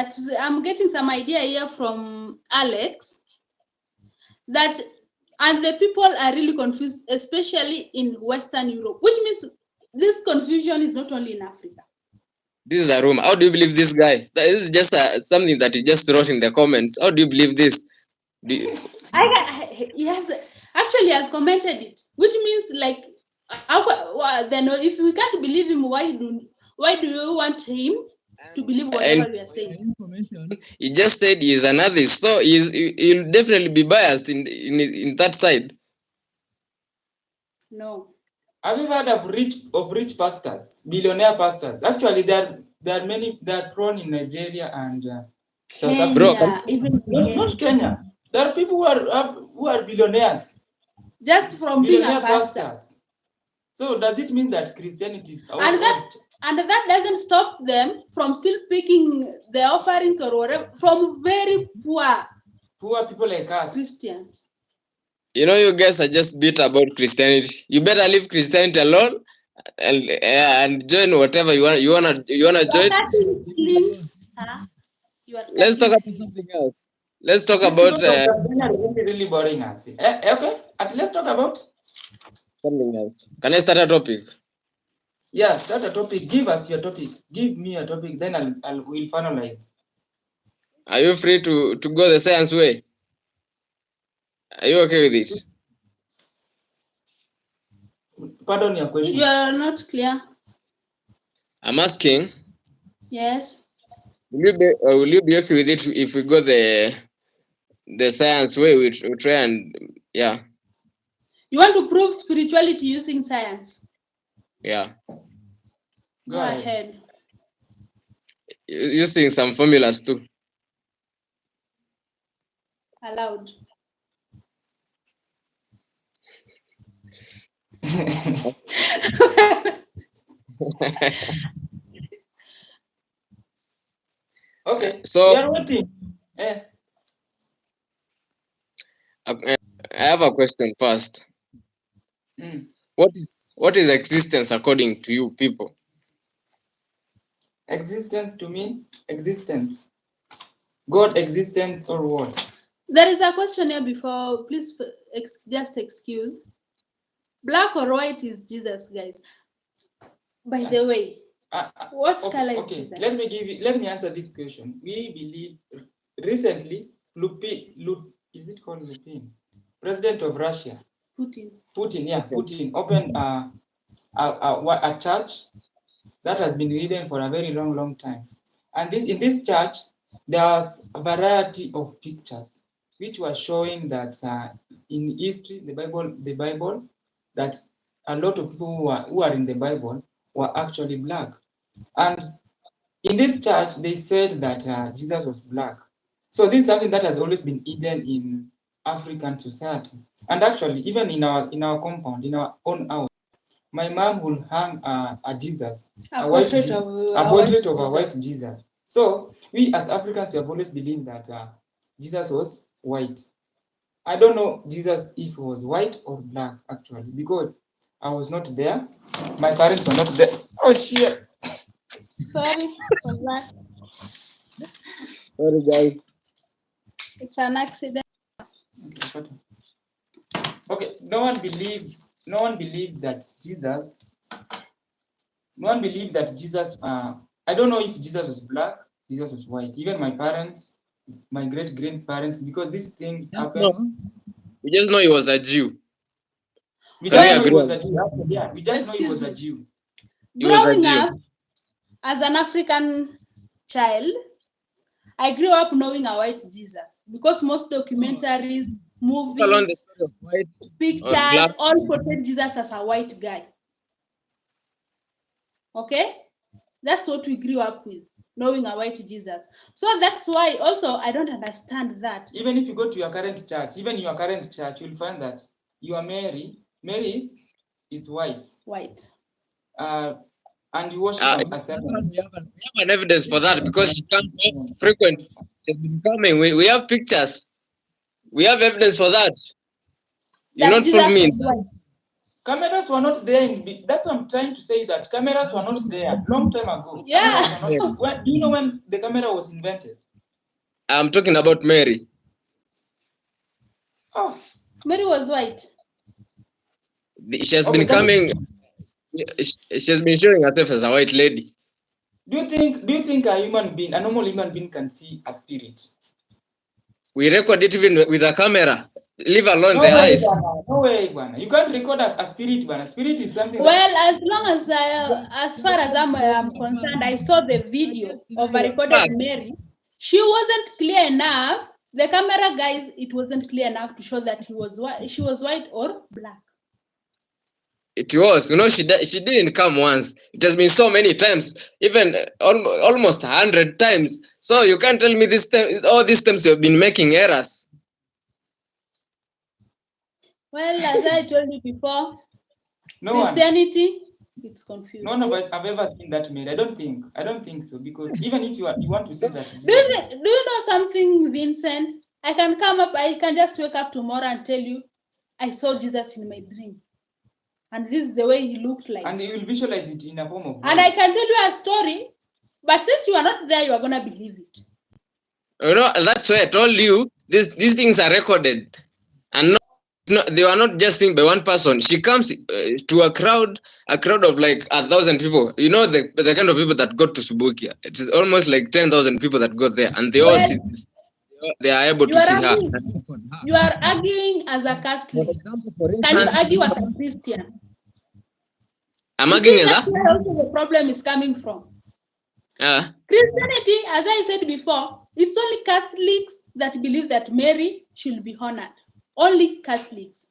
I'm getting some idea here from Alex that, and the people are really confused, especially in Western Europe, which means this confusion is not only in Africa. This is a room. How do you believe this guy? This is just something that he just wrote in the comments. How do you believe this? He has commented it, which means like, then if we can't believe him, why do you want him to believe whatever we are saying? He just said he is an atheist, so he'll definitely be biased in that side. No. Have you heard of rich pastors, billionaire pastors? Actually, there are many. They are prone in Nigeria and South Africa. Kenya, even Not Kenya. There are people who are billionaires. Just from being a Billionaire pastor. pastors. So does it mean that Christianity is And that doesn't stop them from still picking the offerings or whatever from very poor people like us? Christians? You guys are just bitter about Christianity. You better leave Christianity alone and join whatever you wanna join. Let's talk about something else. Let's talk These about people are really boring us. Okay, let's talk about something else. Can I start a topic? Yeah, start a topic. Give us your topic. Give me a topic, then we'll finalize. Are you free to go the science way? Are you okay with it? pardon your question. You are not clear. I'm asking, Yes. will you be okay with it if we go the science way? We try and yeah. You want to prove spirituality using science? Yeah. Go ahead. Using some formulas too. Allowed. Okay. So We are waiting. Eh. I have a question first. Mm. What is existence according to you people? Existence to me, existence. God existence or what? There is a question here before. Please just excuse. Black or white is Jesus, guys? By the way, what color is Okay. Jesus? Let me answer this question. We believe recently is it called Lupin? President of Russia. Putin, yeah, Putin opened a church that has been hidden for a very long time. And in this church, there's a variety of pictures which were showing that in history, the Bible, that a lot of people who are in the Bible were actually black. And in this church, they said that Jesus was black. So this is something that has always been hidden in African society. And actually, even in our compound, in our own house, my mom will hang a Jesus, a portrait of a white Jesus. So we as Africans, we have always believed that Jesus was white. I don't know Jesus if he was white or black actually, because I was not there. My parents were not there. Oh shit! Sorry for that. Sorry guys. It's an accident. Okay, no one believes that Jesus. No one believed that Jesus. I don't know if Jesus was black, Jesus was white. Even my parents, my great grandparents, because these things happened. We just know he was a Jew. We Can we just know he agree? was a Jew. Yeah, we just know he was a Jew. He was a Growing Jew. up as an African child, I grew up knowing a white Jesus because most documentaries, Along the movies, story of white or pictures black. all portray Jesus as a white guy. Okay? That's what we grew up with, knowing a white Jesus. So that's why also I don't understand that. Even if you go to your current church, you'll find that your Mary is white. White. And you worship a We serpent. have an evidence for that because she comes frequent. She's been coming. We have pictures. We have evidence for that. You not fool me. Cameras were not there. That's what I'm trying to say. That cameras were not there long time ago. Yeah. Do you know when the camera was invented? I'm talking about Mary. Oh, Mary was white. She has been coming. She has been showing herself as a white lady. Do you think a normal human being can see a spirit? We record it even with a camera. Leave alone the eyes. No way, Bwana. You can't record a spirit, Bwana. Spirit is something. Well, as far as I'm concerned, I saw the video of a recorded Mary. She wasn't clear enough. The camera guys, it wasn't clear enough to show that she was white or black. It was, she didn't come once. It has been so many times, even almost 100 times. So you can't tell me this time, all these times you've been making errors. Well, as I told you before, no Christianity, it's confused. No one I've ever seen that made. I don't think so, because even if you want to say that. Do you know something, Vincent? I can come up, I can just wake up tomorrow and tell you, I saw Jesus in my dream. And this is the way he looked like. And you will visualize it in a form of. And I can tell you a story, but since you are not there, you are gonna believe it. That's why I told you these things are recorded, and they were not just seen by one person. She comes to a crowd of like 1,000 people. You know the kind of people that go to Subukia. It is almost like 10,000 people that go there, and they all see this. They are able to see her. You are arguing as a Catholic. Can you argue as a Christian? I'm You arguing see, as that's a where also the problem is coming from. Christianity, as I said before, it's only Catholics that believe that Mary should be honored. Only Catholics.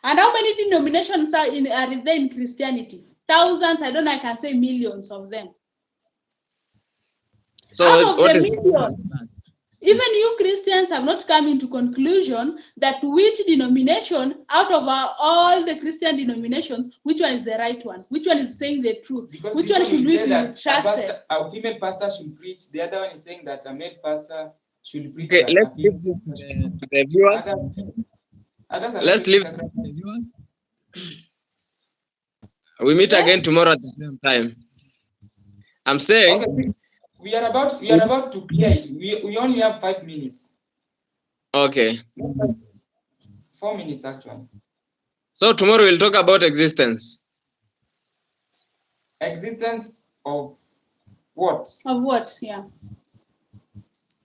And how many denominations are there in Christianity? Thousands, I don't know, I can say millions of them. so Out of what the is million, even you Christians have not come into conclusion that which denomination out of all the Christian denominations, which one is the right one? Which one is saying the truth? Because Which this one should will we say be that trusted? a female pastor should preach. The other one is saying that a male pastor should preach. okay? But Let's a leave female this pastor to the viewers. others are not Let's giving leave this to sacrifice. the viewers. We meet Yes? again tomorrow at the same time. I'm saying Okay, we are about to clear it. We only have 5 minutes. okay. 4 minutes actually. So tomorrow we'll talk about existence. Existence of what? Of what? Yeah.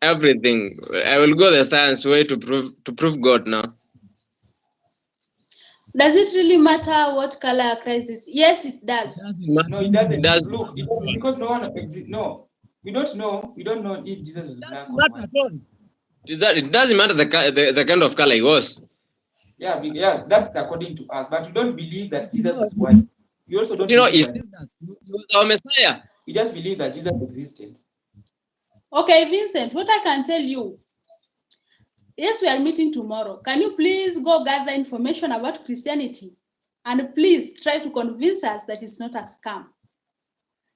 Everything. I will go the science way to prove God now. Does it really matter what color Christ is? Yes, it does. No, it doesn't. Does Look, because no one exists. No, we don't know. We don't know if Jesus was black or matter white. at all. It doesn't matter the kind of color he was. Yeah, yeah, that's according to us. But we don't believe that Jesus was white. We also don't believe He that. was our Messiah. We just believe that Jesus existed. Okay, Vincent, what I can tell you, yes, we are meeting tomorrow. Can you please go gather information about Christianity? And please try to convince us that it's not a scam.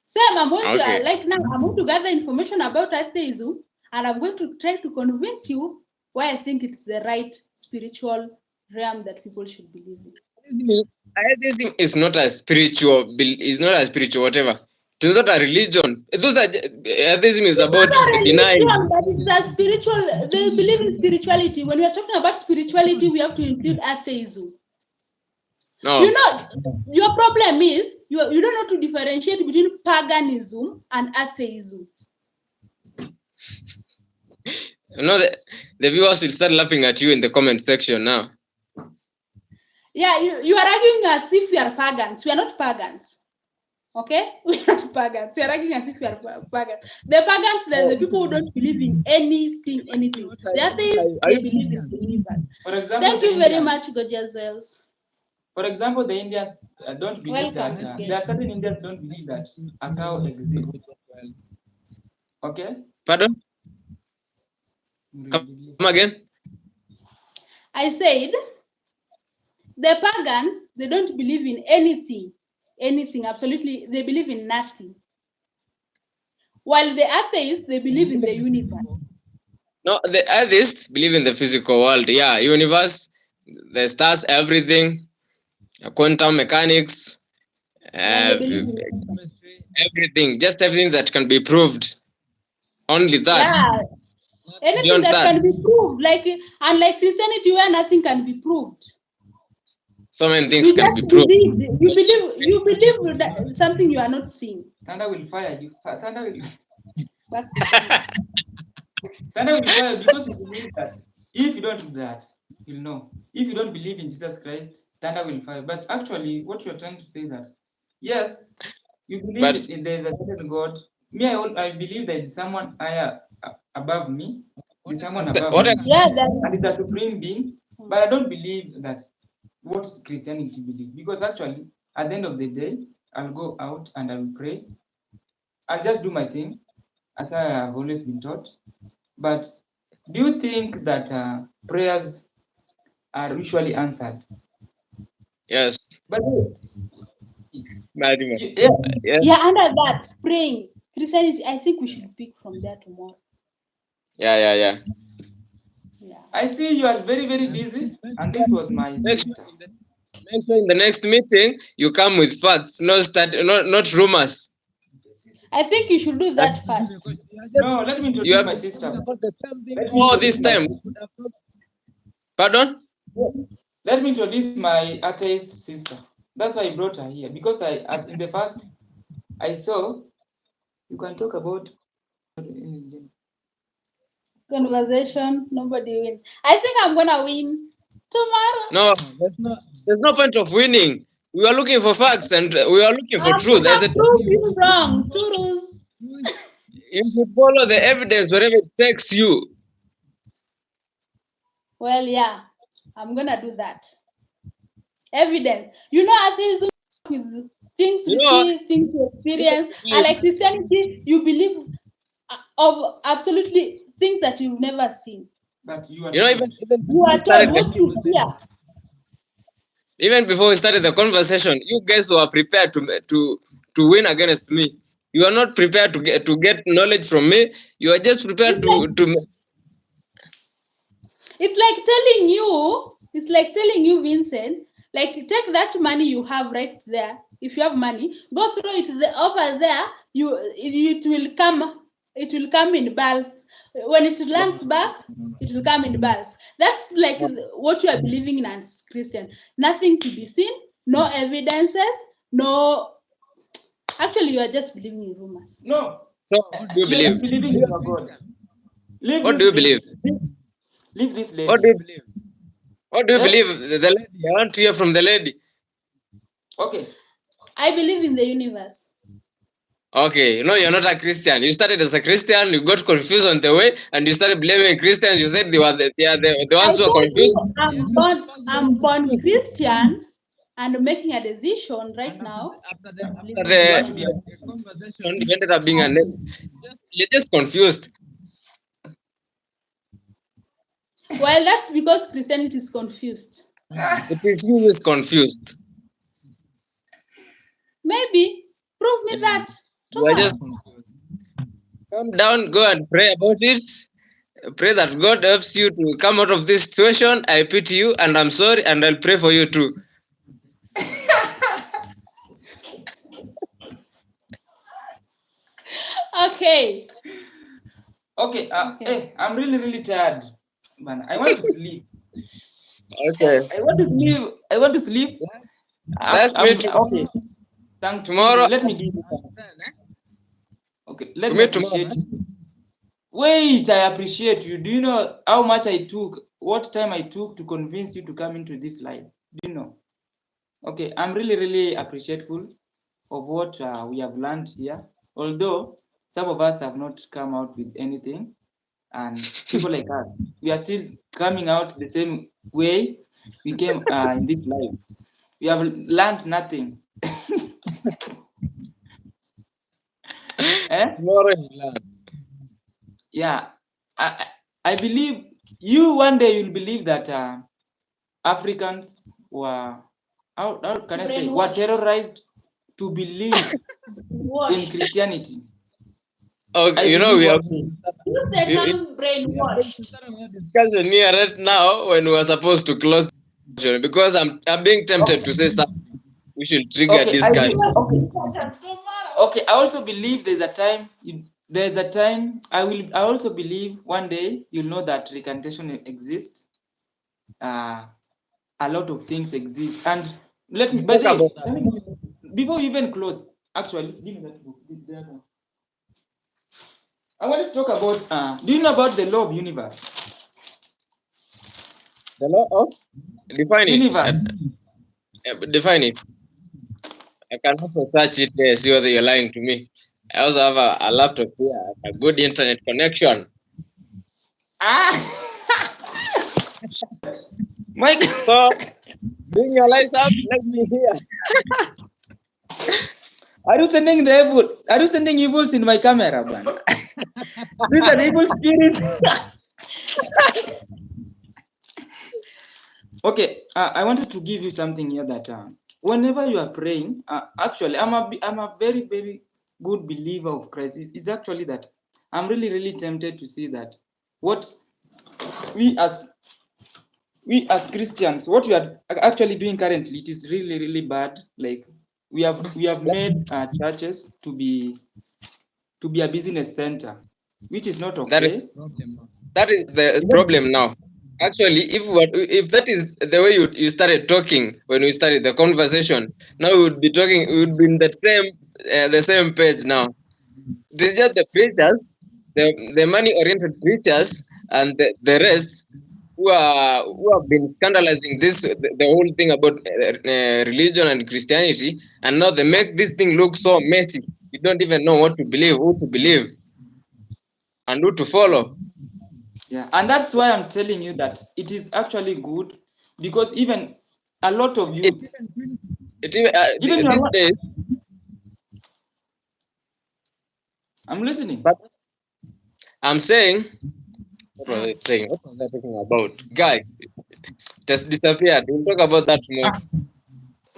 Sam, I'm going Okay. to, like now, I'm going to gather information about atheism, and I'm going to try to convince you why I think it's the right spiritual realm that people should believe in. Atheism is not a spiritual. Is not a spiritual whatever. It is not a religion. Atheism is about It's not a denying. religion, but it's a spiritual, they believe in spirituality. When we are talking about spirituality, we have to include atheism. No. You know, your problem is you don't know to differentiate between paganism and atheism. No, the viewers will start laughing at you in the comment section now. Yeah, you are arguing as if we are pagans. We are not pagans. Okay? We are not pagans. We are arguing as if we are pagans. The pagans, the people who don't believe in anything. The atheists, they believe in the universe. For example, Thank you very much, Gorgeous Zels. For example, the Indians don't believe Welcome that. again. There are certain Indians don't believe that a cow exists. Okay? Pardon? Come again? I said the pagans, they don't believe in anything, absolutely. They believe in nothing. While the atheists, they believe in the universe. No, the atheists believe in the physical world. Yeah, universe, the stars, everything, quantum mechanics, Yeah, they believe in everything, just everything that can be proved. Only that. Yeah, anything Beyond that that. can be proved, like unlike Christianity, where nothing can be proved. So many things can be proved. You believe that something you are not seeing. Thunder will fire you. Thunder will Back to science. Thunder will fire because you believe that. If you don't do that, you'll know. If you don't believe in Jesus Christ, thunder will fire. But actually, what you're trying to say that, yes, you believe there's a certain God. Me, I believe that there's someone higher above me. There's someone above me. Yeah, and it's a supreme being. But I don't believe that what Christianity believes. Because actually, at the end of the day, I'll go out and I'll pray. I'll just do my thing as I have always been taught. But do you think that prayers are usually answered? Yes. But yeah, under that, praying, Christianity, I think we should pick from there tomorrow. Yeah. I see you are very, very busy, and this was my sister. Make sure in the next meeting you come with facts, not rumors. I think you should do that first. No, let me introduce my sister. All this time. Pardon? Let me introduce my atheist sister. That's why I brought her here, because in the first I saw you can talk about conversation. Nobody wins. I think I'm gonna win tomorrow. No, there's no point of winning. We are looking for facts and we are looking for I'm truth. As a gonna prove you wrong. Toodles. you should follow the evidence wherever it takes you. Well, yeah, I'm gonna do that. Evidence. You know, atheism with things You we know, see, things we experience, and believe, like Christianity, you believe of absolutely things that you've never seen. But you are you know, told. even You before we are told started what you hear. even before we started the conversation, you guys were prepared to win against me. You are not prepared to get knowledge from me. You are just It's prepared like to. it's like telling you, Vincent, like take that money you have right there. If you have money, go throw it over there. It will come in bursts. When it lands back, it will come in bursts. That's like what you are believing in as Christian. Nothing to be seen, no evidences, no. Actually, you are just believing in rumors. No, So what do you you're believe? not believing in your God. Leave What do this you lady. believe? Leave this What do lady. you believe? What do you Yes? believe? The lady. I want to hear from the lady. Okay. I believe in the universe. Okay, you know you're not a Christian. You started as a Christian, you got confused on the way, and you started blaming Christians. You said they are the I ones who are told confused. you I'm born Christian and making a decision right And now after to believe after in the You want to be the a universe. conversation, you ended up being you're just confused. Well, that's because Christianity is confused. It is you who is confused. Maybe prove me Yeah. that You are just tomorrow. confused. Calm down, go and pray about it. Pray that God helps you to come out of this situation. I pity you and I'm sorry and I'll pray for you too. Okay. okay. Okay. I'm really, really tired. Man, I want to sleep. Okay. I want to sleep. I want to sleep. Let's meet Okay. tomorrow. Thanksgiving. Tomorrow Let me at give you some. 10, eh? Okay. Let We me meet tomorrow. appreciate you. Wait, I appreciate you. Do you know how much I took? What time I took to convince you to come into this live? Do you know? Okay, I'm really, really appreciative of what we have learned here. Although some of us have not come out with anything, and people like us, we are still coming out the same way we came in this life. We have learned nothing. Eh? Tomorrow you learn. Yeah, I, I believe you one day you'll believe that Africans were, how can I say, were Brainwashed. terrorized to believe in Brainwashed. Christianity. I Okay, believe we are one going day. to start. Use the We term we are going to brainwashed. start another discussion here right now when we are supposed to close the discussion because I'm being tempted to Okay, say something. We should trigger okay, I discussion. be, okay, okay. I also believe there's a time. There's a time. I also believe one day you'll know that recantation exists. Uh, a lot of things exist, and let me. We'll By talk the way, about that. before we even close, actually, give me that book. The other one. I want to talk about. Do you know about the law of universe? The law of define it. Universe. Define it. I can also search it there, see whether you're lying to me. I also have a laptop here, a good internet connection. Ah, my God. So bring your lights up. Let me hear. Are you sending the evil? Are you sending evils in my camera, man? These are the evil spirits. Okay, I wanted to give you something here that whenever you are praying, actually, I'm a very, very good believer of Christ. It's actually that I'm really, really tempted to see that what we as we as Christians, what we are actually doing currently, it is really, really bad. Like we have made churches to be a business center, which is not That is okay. the problem now. That is the Even problem now. Actually, if that is the way you started talking when we started the conversation, now we would be talking. We would be in the same page now. It is just the preachers, the money oriented preachers, and the rest who have been scandalizing this the whole thing about religion and Christianity, and now they make this thing look so messy. You don't even know what to believe, who to believe, and who to follow. Yeah, and that's why I'm telling you that it is actually good, because even a lot of It youths, even feels, it even, even you are these not, days. I'm listening. But I'm saying, what was I saying? What was I talking about? Guy, just disappeared. We'll talk about that more.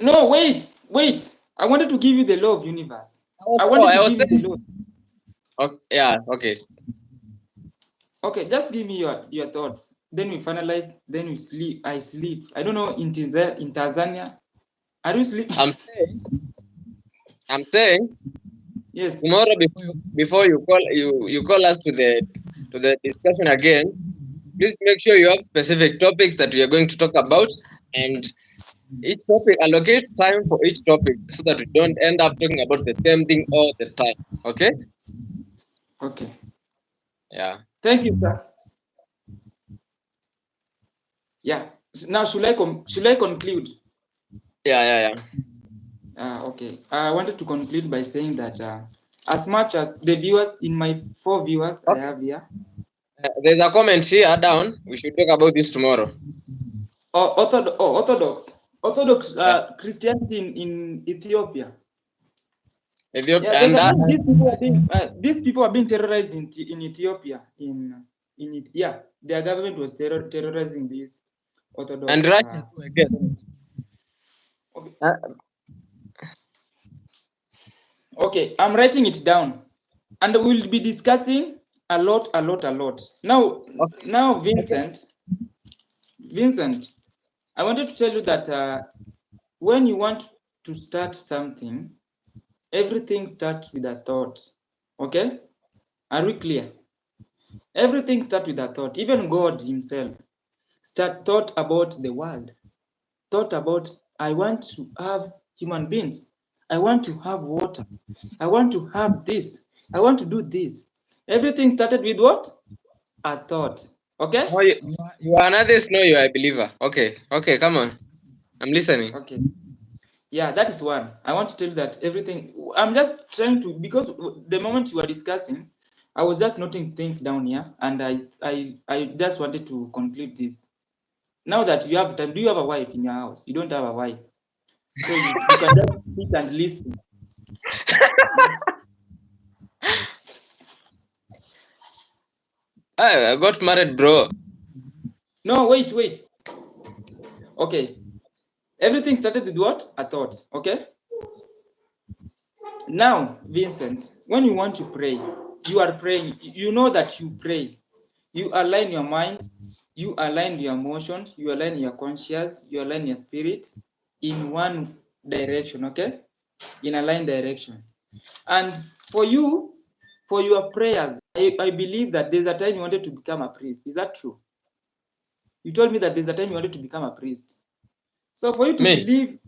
No, wait. I wanted to give you the law of universe. I Oh, wanted I to was give you the saying. law. Okay, yeah, okay. Okay, just give me your thoughts. Then we finalize. Then we sleep. I sleep. I don't know in Tanzania. Are you sleeping? I'm saying Yes. tomorrow before you call us to the discussion again. Please make sure you have specific topics that we are going to talk about, and each topic allocate time for each topic so that we don't end up talking about the same thing all the time. Okay? Okay. Yeah. Thank you, sir. Yeah. Now should I conclude? Yeah. Okay. I wanted to conclude by saying that as much as the viewers in my 4 viewers I Okay. have here, There's a comment here down. We should talk about this tomorrow. Orthodox Yeah. Christianity in Ethiopia. Ethiopia, Yeah, there's and a that, point. These people are being terrorized in Ethiopia. Yeah, their government was terrorizing these and Orthodox. Russia too, I guess. Okay, Uh, okay, I'm writing it down, and we'll be discussing a lot. Now, okay. now, Okay. Vincent, I wanted to tell you that when you want to start something, everything starts with a thought. Okay, are we clear? Everything starts with a thought. Even God Himself thought about the world. Thought about, I want to have human beings. I want to have water. I want to have this. I want to do this. Everything started with what? A thought. Okay? No, you are another no, you are a believer. Okay. Okay, come on. I'm listening. Okay. Yeah, that is one. I want to tell you that everything, I'm just trying to, because the moment you were discussing, I was just noting things down here, and I just wanted to conclude this. Now that you have time, do you have a wife in your house? You don't have a wife. So you can just sit and listen. I got married, bro. No, wait. Okay. Everything started with what? A thought. Okay. Now, Vincent, when you want to pray, you are praying. You know that you pray. You align your mind, you align your emotions, you align your conscience, you align your spirit in one direction, okay? In a line direction. And for you, for your prayers, I believe that there's a time you wanted to become a priest. Is that true? You told me that there's a time you wanted to become a priest. So for you to Me. believe,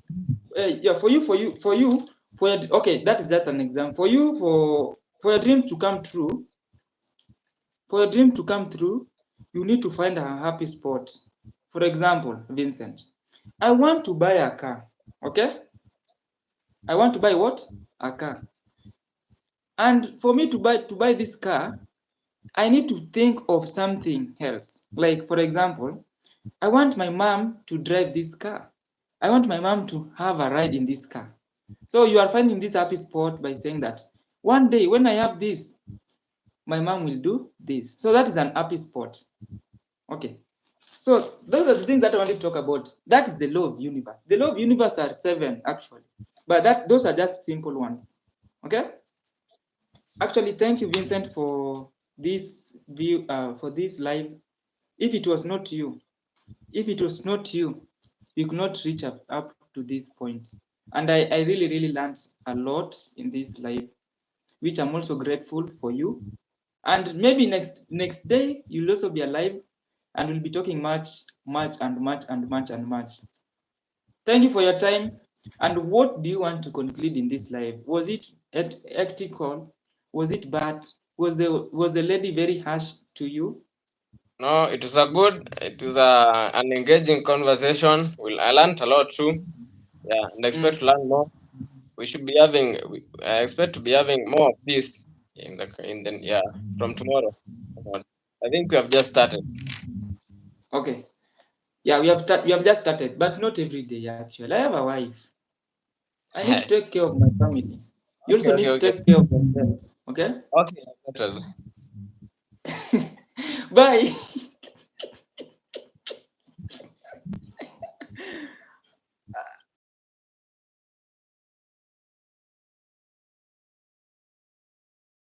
yeah, for you, okay, that is just an example. For you, for your dream to come true, you need to find a happy spot. For example, Vincent, I want to buy a car. Okay, I want to buy what? A car. And for me to buy this car, I need to think of something else. Like, for example, I want my mom to drive this car. I want my mom to have a ride in this car. So you are finding this happy spot by saying that one day when I have this, my mom will do this. So that is an happy spot. Okay. So those are the things that I want to talk about. That is the law of universe. The law of universe are 7 actually, but those are just simple ones. Okay. Actually, thank you, Vincent, for this view, for this live. If it was not you, you could not reach up to this point. And I really learned a lot in this live, which I'm also grateful for you. And maybe next day you'll also be alive, and we'll be talking much. Thank you for your time. And what do you want to conclude in this live? Was it ethical? Was it bad? Was the lady very harsh to you? No, it was an engaging conversation. I learned a lot too. Yeah, and I expect to learn more. We should be having. I expect to be having more of this yeah, from tomorrow. I think we have just started. Okay. Yeah, we have just started, but not every day actually. I have a wife. I need to take care of my family. You Okay, also need okay, to okay. take care of yourself. Okay? Okay, settled. Bye.